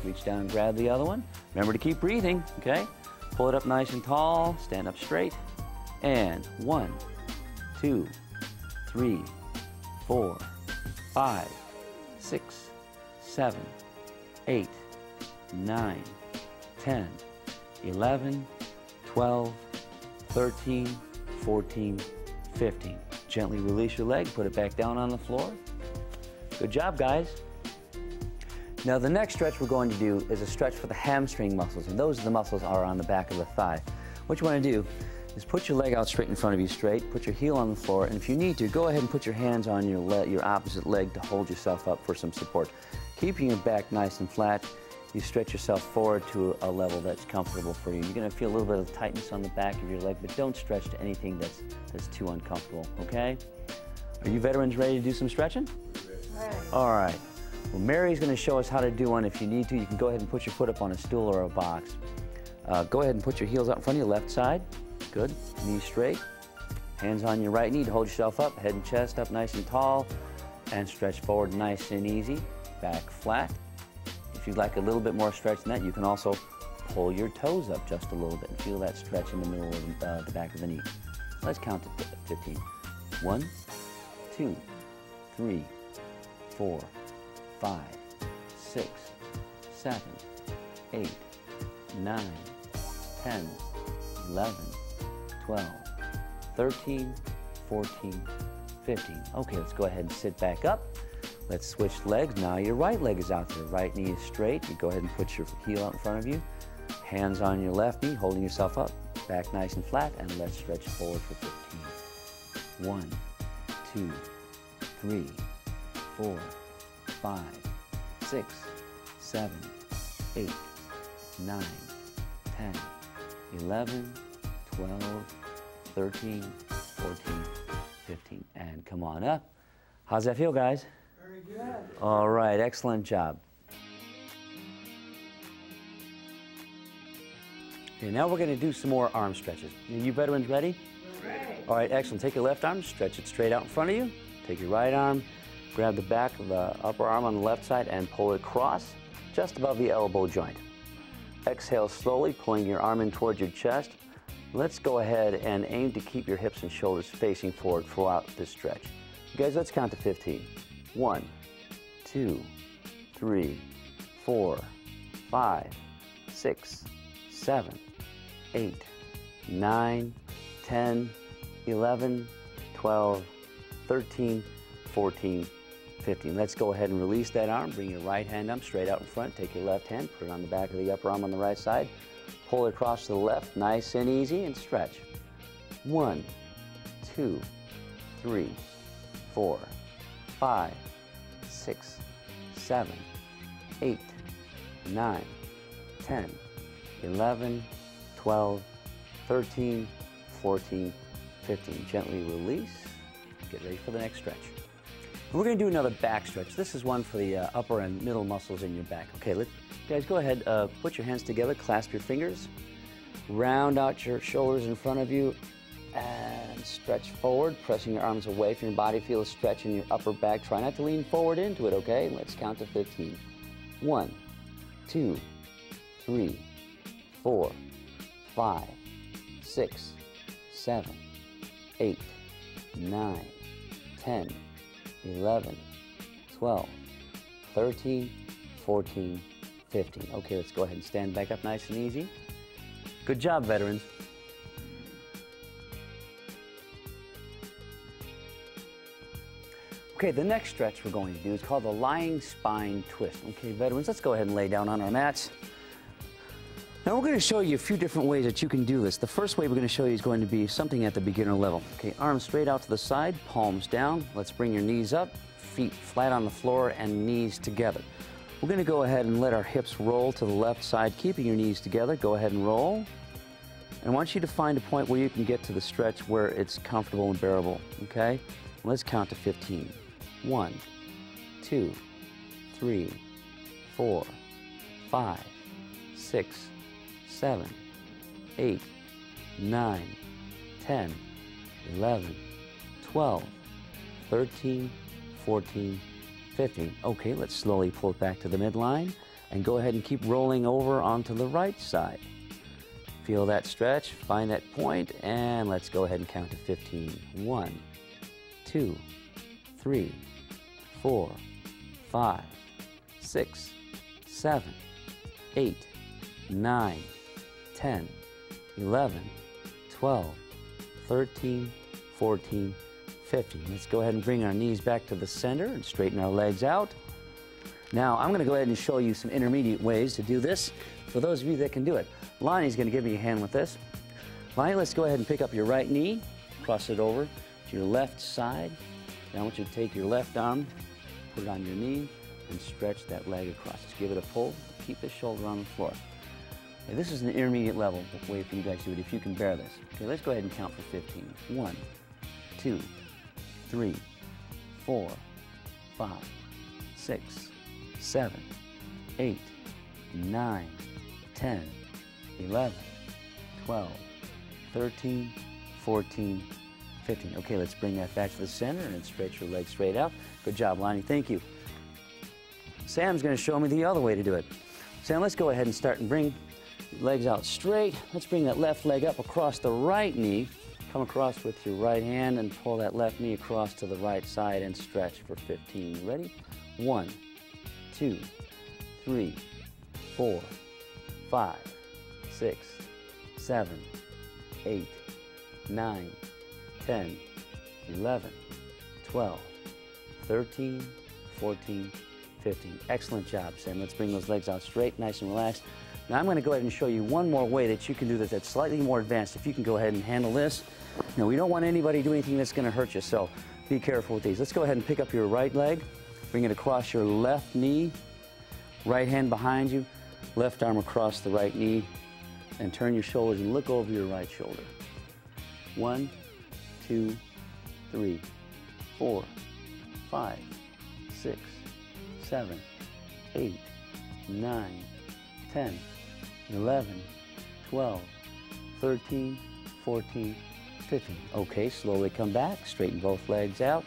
Reach down and grab the other one. Remember to keep breathing, okay? Pull it up nice and tall, stand up straight. And 1, 2, 3, 4, 5, 6, 7, 8, 9, 10, 11, 12, 13, 14, 15. Gently release your leg, put it back down on the floor. Good job, guys. Now the next stretch we're going to do is a stretch for the hamstring muscles, and those are the muscles are on the back of the thigh. What you want to do is put your leg out straight in front of you straight, put your heel on the floor, and if you need to, go ahead and put your hands on your opposite leg to hold yourself up for some support. Keeping your back nice and flat, you stretch yourself forward to a level that's comfortable for you. You're going to feel a little bit of tightness on the back of your leg, but don't stretch to anything that's too uncomfortable, okay? Are you veterans ready to do some stretching? Ready. All right. Well, Mary's going to show us how to do one. If you need to, you can go ahead and put your foot up on a stool or a box. Go ahead and put your heels out in front of your left side. Good. Knees straight. Hands on your right knee to hold yourself up. Head and chest up nice and tall. And stretch forward nice and easy. Back flat. If you'd like a little bit more stretch than that, you can also pull your toes up just a little bit and feel that stretch in the middle of the back of the knee. Let's count to 15. 1, 2, 3, 4, 5, 6, 7, 8, 9, 10, 11, 12, 13, 14, 15. Okay, let's go ahead and sit back up. Let's switch legs. Now your right leg is out there. Right knee is straight. You go ahead and put your heel out in front of you. Hands on your left knee, holding yourself up. Back nice and flat, and let's stretch forward for 15. 1, 2, 3, 4, 5, 6, 7, 8, 9, 10, 11, 12, 13, 14, 15. And come on up. How's that feel, guys? Very good. All right, excellent job. Okay, now we're going to do some more arm stretches. Are you veterans ready? Ready. All right, excellent. Take your left arm, stretch it straight out in front of you. Take your right arm, grab the back of the upper arm on the left side and pull it across just above the elbow joint. Exhale slowly, pulling your arm in towards your chest. Let's go ahead and aim to keep your hips and shoulders facing forward throughout this stretch. You guys, let's count to 15. 1, 2, 3, 4, 5, 6, 7, 8, 9, 10, 11, 12, 13, 14, 15. Let's go ahead and release that arm. Bring your right hand up straight out in front. Take your left hand, put it on the back of the upper arm on the right side. Pull it across to the left, nice and easy, and stretch. 1, 2, 3, 4, 5, 6, 7, 8, 9, 10, 11, 12, 13, 14, 15. Gently release. Get ready for the next stretch. We're going to do another back stretch. This is one for the upper and middle muscles in your back. Okay, Guys, go ahead, put your hands together, clasp your fingers, round out your shoulders in front of you, and stretch forward, pressing your arms away from your body. Feel a stretch in your upper back. Try not to lean forward into it, okay? Let's count to 15. 1, 2, 3, 4, 5, 6, 7, 8, 9, 10, 11, 12, 13, 14, 15. Okay, let's go ahead and stand back up nice and easy. Good job, veterans. Okay, the next stretch we're going to do is called the lying spine twist. Okay, veterans, let's go ahead and lay down on our mats. Now we're going to show you a few different ways that you can do this. The first way we're going to show you is going to be something at the beginner level. Okay, arms straight out to the side, palms down. Let's bring your knees up, feet flat on the floor, and knees together. We're going to go ahead and let our hips roll to the left side, keeping your knees together. Go ahead and roll. And I want you to find a point where you can get to the stretch where it's comfortable and bearable, okay? Let's count to 15. 1, 2, 3, 4, 5, 6, 7, 8, 9, 10, 11, 12, 13, 14, 15. Okay, let's slowly pull it back to the midline and go ahead and keep rolling over onto the right side. Feel that stretch, find that point, and let's go ahead and count to 15. 1, 2, 3, 4, 5, 6, 7, 8, 9, 10, 11, 12, 13, 14, 15. Let's go ahead and bring our knees back to the center and straighten our legs out. Now, I'm going to go ahead and show you some intermediate ways to do this for those of you that can do it. Lonnie's going to give me a hand with this. Lonnie, let's go ahead and pick up your right knee, cross it over to your left side. Now I want you to take your left arm, put it on your knee, and stretch that leg across. Just give it a pull. Keep the shoulder on the floor. Okay, this is an intermediate level way for you guys to do it, if you can bear this. Okay, let's go ahead and count for 15. 1, 2, 3, 4, 5, 6, 7, 8, 9, 10, 11, 12, 13, 14, 15. Okay, let's bring that back to the center and stretch your legs straight out. Good job, Lonnie. Thank you. Sam's going to show me the other way to do it. Sam, let's go ahead and start and bring legs out straight. Let's bring that left leg up across the right knee. Come across with your right hand and pull that left knee across to the right side and stretch for 15. You ready? 1, 2, 3, 4, 5, 6, 7, 8, 9, 10, 11, 12, 13, 14, 15. Excellent job, Sam. Let's bring those legs out straight, nice and relaxed. Now I'm going to go ahead and show you one more way that you can do this that's slightly more advanced. If you can go ahead and handle this. Now, we don't want anybody to do anything that's going to hurt you, so be careful with these. Let's go ahead and pick up your right leg, bring it across your left knee, right hand behind you, left arm across the right knee, and turn your shoulders and look over your right shoulder. 1, 2, 3, 4, 5, 6, 7, 8, 9, 10, 11, 12, 13, 14, 15. Okay, slowly come back, straighten both legs out.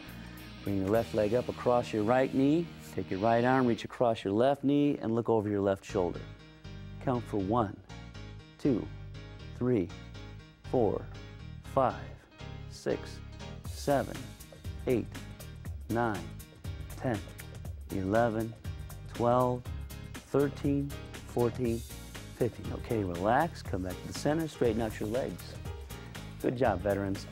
Bring your left leg up across your right knee. Take your right arm, reach across your left knee, and look over your left shoulder. Count for 1, 2, 3, 4, 5, 6, 7, 8, 9, 10, 11, 12, 13, 14, 15. Okay, relax, come back to the center, straighten out your legs. Good job, veterans.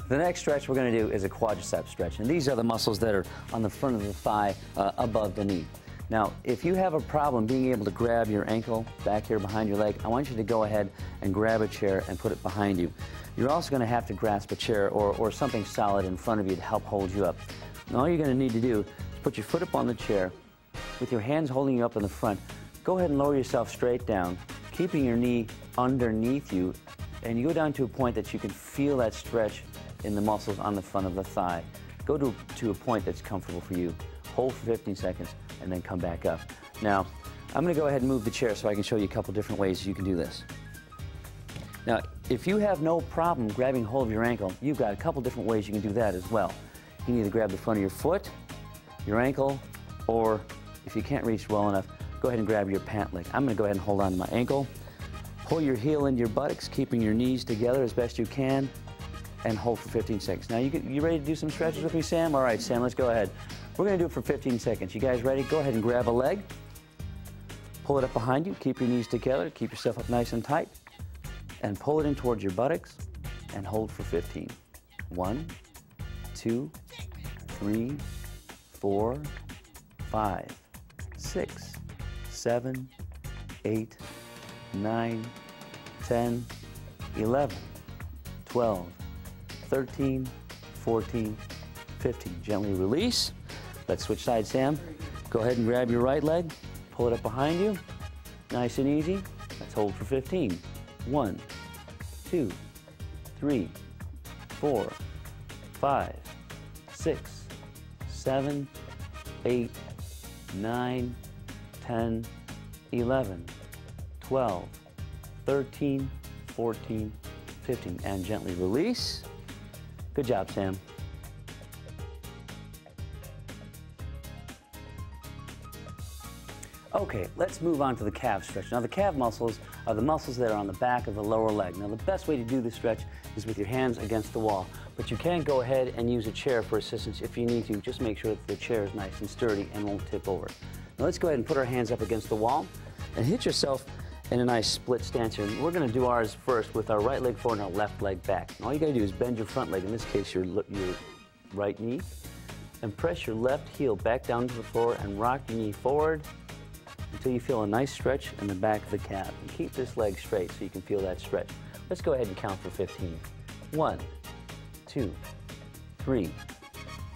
The next stretch we're going to do is a quadricep stretch, and these are the muscles that are on the front of the thigh above the knee. Now, if you have a problem being able to grab your ankle back here behind your leg, I want you to go ahead and grab a chair and put it behind you. You're also going to have to grasp a chair or something solid in front of you to help hold you up. And all you're going to need to do is put your foot up on the chair with your hands holding you up in the front. Go ahead and lower yourself straight down, keeping your knee underneath you, and you go down to a point that you can feel that stretch in the muscles on the front of the thigh. Go to a point that's comfortable for you. Hold for 15 seconds and then come back up. Now, I'm going to go ahead and move the chair so I can show you a couple different ways you can do this. Now, if you have no problem grabbing hold of your ankle, you've got a couple different ways you can do that as well. You can either grab the front of your foot, your ankle, or if you can't reach well enough, go ahead and grab your pant leg. I'm going to go ahead and hold on to my ankle. Pull your heel into your buttocks, keeping your knees together as best you can, and hold for 15 seconds. Now, you ready to do some stretches with me, Sam? All right, Sam, let's go ahead. We're going to do it for 15 seconds. You guys ready? Go ahead and grab a leg. Pull it up behind you. Keep your knees together. Keep yourself up nice and tight. And pull it in towards your buttocks and hold for 15. 1, 2, 3, 4, 5, 6, 7, 8, 9, 10, 11, 12, 13, 14, 15. Gently release. Let's switch sides, Sam. Go ahead and grab your right leg. Pull it up behind you. Nice and easy. Let's hold for 15. 1, 2, 3, 4, 5, 6, 7, 8, 9, 10, 11, 12, 13, 14, 15. And gently release. Good job, Sam. Okay, let's move on to the calf stretch. Now, the calf muscles are the muscles that are on the back of the lower leg. Now, the best way to do this stretch is with your hands against the wall, but you can go ahead and use a chair for assistance if you need to. Just make sure that the chair is nice and sturdy and won't tip over. Now, let's go ahead and put our hands up against the wall and hit yourself in a nice split stance here. And we're going to do ours first with our right leg forward and our left leg back. And all you got to do is bend your front leg, in this case your right knee, and press your left heel back down to the floor and rock your knee forward until you feel a nice stretch in the back of the calf. And keep this leg straight so you can feel that stretch. Let's go ahead and count for 15. 1, 2, 3,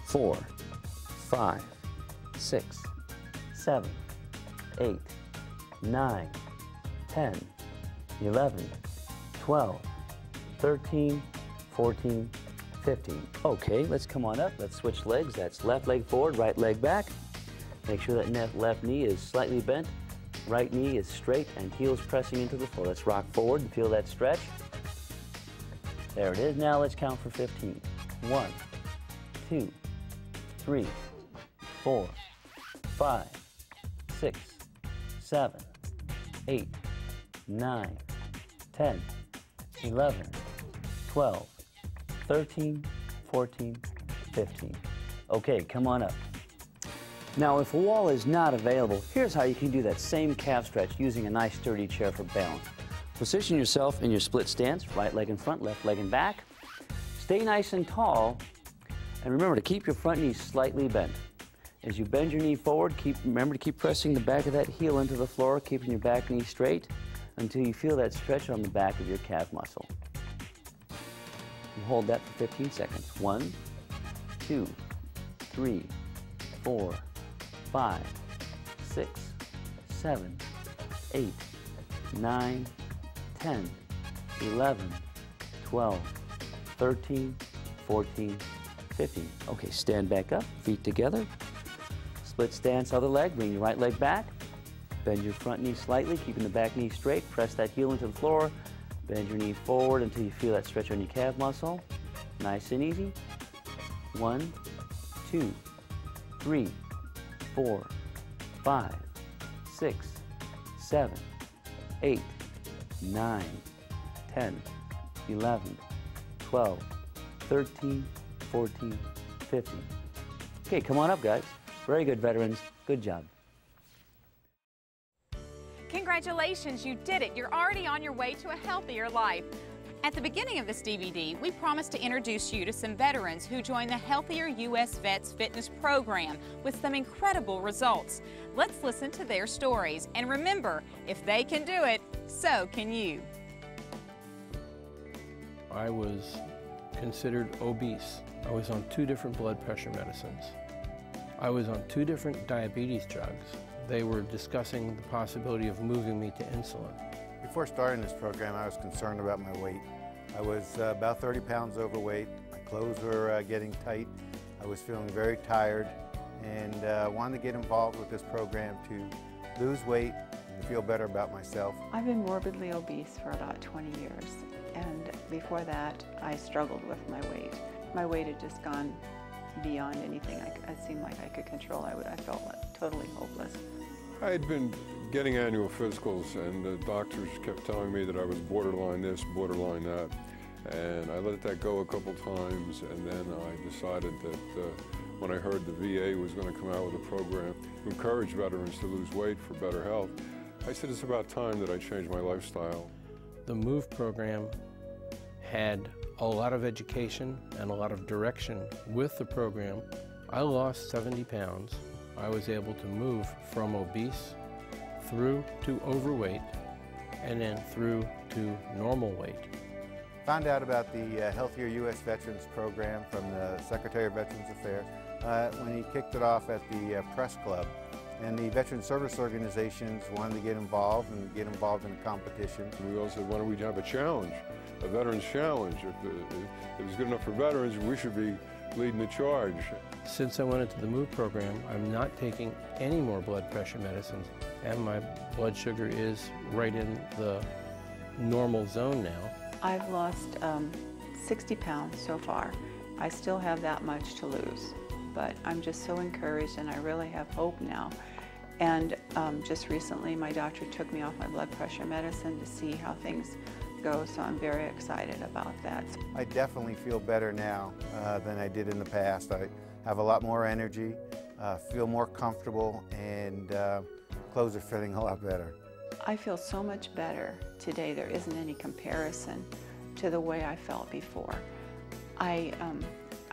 4, 5, 6, 7, 8, 9, 10, 11, 12, 13, 14, 15. Okay, let's come on up. Let's switch legs. That's left leg forward, right leg back. Make sure that left knee is slightly bent, right knee is straight, and heels pressing into the floor. Let's rock forward and feel that stretch. There it is. Now let's count for 15. 1, 2, 3, 4, 5, 6, 7, 8, 9, 10, 11, 12, 13, 14, 15. Okay, come on up. Now, if a wall is not available, here's how you can do that same calf stretch using a nice sturdy chair for balance. Position yourself in your split stance, right leg in front, left leg in back. Stay nice and tall, and remember to keep your front knee slightly bent. As you bend your knee forward, remember to keep pressing the back of that heel into the floor, keeping your back knee straight until you feel that stretch on the back of your calf muscle. And hold that for 15 seconds. 1, 2, 3, 4, 5, 6, 7, 8, 9, 10, 11, 12, 13, 14, 15. Okay, stand back up, feet together. Split stance, other leg, bring your right leg back. Bend your front knee slightly, keeping the back knee straight. Press that heel into the floor. Bend your knee forward until you feel that stretch on your calf muscle. Nice and easy. 1, 2, 3, 4, 5, 6, 7, 8, 9, 10, 11, 12, 13, 14, 15. Okay, come on up, guys. Very good, veterans. Good job. Congratulations, you did it. You're already on your way to a healthier life. At the beginning of this DVD, we promised to introduce you to some veterans who joined the Healthier U.S. Vets Fitness Program with some incredible results. Let's listen to their stories. And remember, if they can do it, so can you. I was considered obese. I was on 2 different blood pressure medicines. I was on 2 different diabetes drugs. They were discussing the possibility of moving me to insulin. Before starting this program, I was concerned about my weight. I was about 30 pounds overweight. My clothes were getting tight, I was feeling very tired and wanted to get involved with this program to lose weight and feel better about myself. I've been morbidly obese for about 20 years, and before that I struggled with my weight. My weight had just gone beyond anything it seemed like I could control. I felt like totally hopeless. I had been getting annual physicals, and the doctors kept telling me that I was borderline this, borderline that. And I let that go a couple times, and then I decided that when I heard the VA was going to come out with a program to encourage veterans to lose weight for better health, I said it's about time that I change my lifestyle. The MOVE program had a lot of education and a lot of direction with the program. I lost 70 pounds. I was able to move from obese through to overweight and then through to normal weight. Found out about the Healthier U.S. Veterans program from the Secretary of Veterans Affairs when he kicked it off at the Press Club. And the veteran service organizations wanted to get involved in a competition. We all said, why don't we have a challenge, a veterans challenge? If it's good enough for veterans, we should be leading the charge. Since I went into the MOVE program, I'm not taking any more blood pressure medicines, and my blood sugar is right in the normal zone now. I've lost 60 pounds so far. I still have that much to lose, but I'm just so encouraged, and I really have hope now. And just recently my doctor took me off my blood pressure medicine to see how things go, so I'm very excited about that. I definitely feel better now than I did in the past. I have a lot more energy, feel more comfortable, and clothes are fitting a lot better. I feel so much better today. There isn't any comparison to the way I felt before. I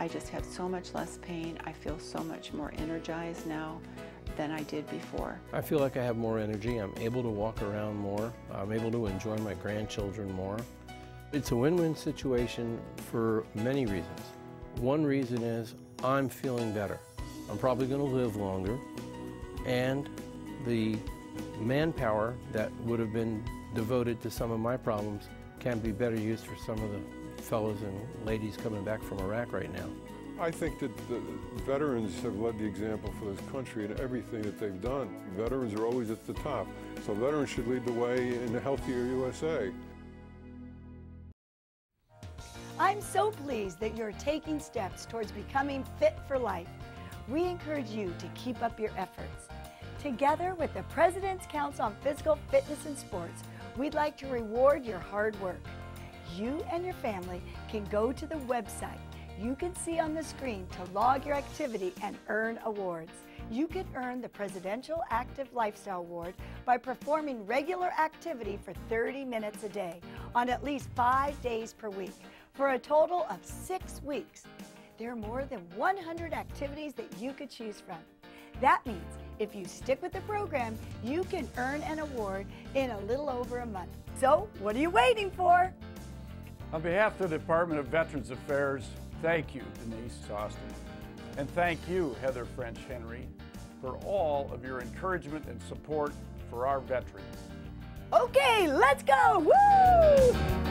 just have so much less pain. I feel so much more energized now than I did before. I feel like I have more energy. I'm able to walk around more. I'm able to enjoy my grandchildren more. It's a win-win situation for many reasons. One reason is I'm feeling better. I'm probably going to live longer, and the manpower that would have been devoted to some of my problems can be better used for some of the fellows and ladies coming back from Iraq right now. I think that the veterans have led the example for this country in everything that they've done. Veterans are always at the top, so veterans should lead the way in the Healthier USA. I'm so pleased that you're taking steps towards becoming fit for life. We encourage you to keep up your efforts. Together with the President's Council on Physical Fitness and Sports, we'd like to reward your hard work. You and your family can go to the website you can see on the screen to log your activity and earn awards. You can earn the Presidential Active Lifestyle Award by performing regular activity for 30 minutes a day on at least 5 days per week for a total of 6 weeks. There are more than 100 activities that you could choose from. That means if you stick with the program, you can earn an award in a little over a month. So, what are you waiting for? On behalf of the Department of Veterans Affairs, thank you, Denise Austin. And thank you, Heather French Henry, for all of your encouragement and support for our veterans. Okay, let's go! Woo!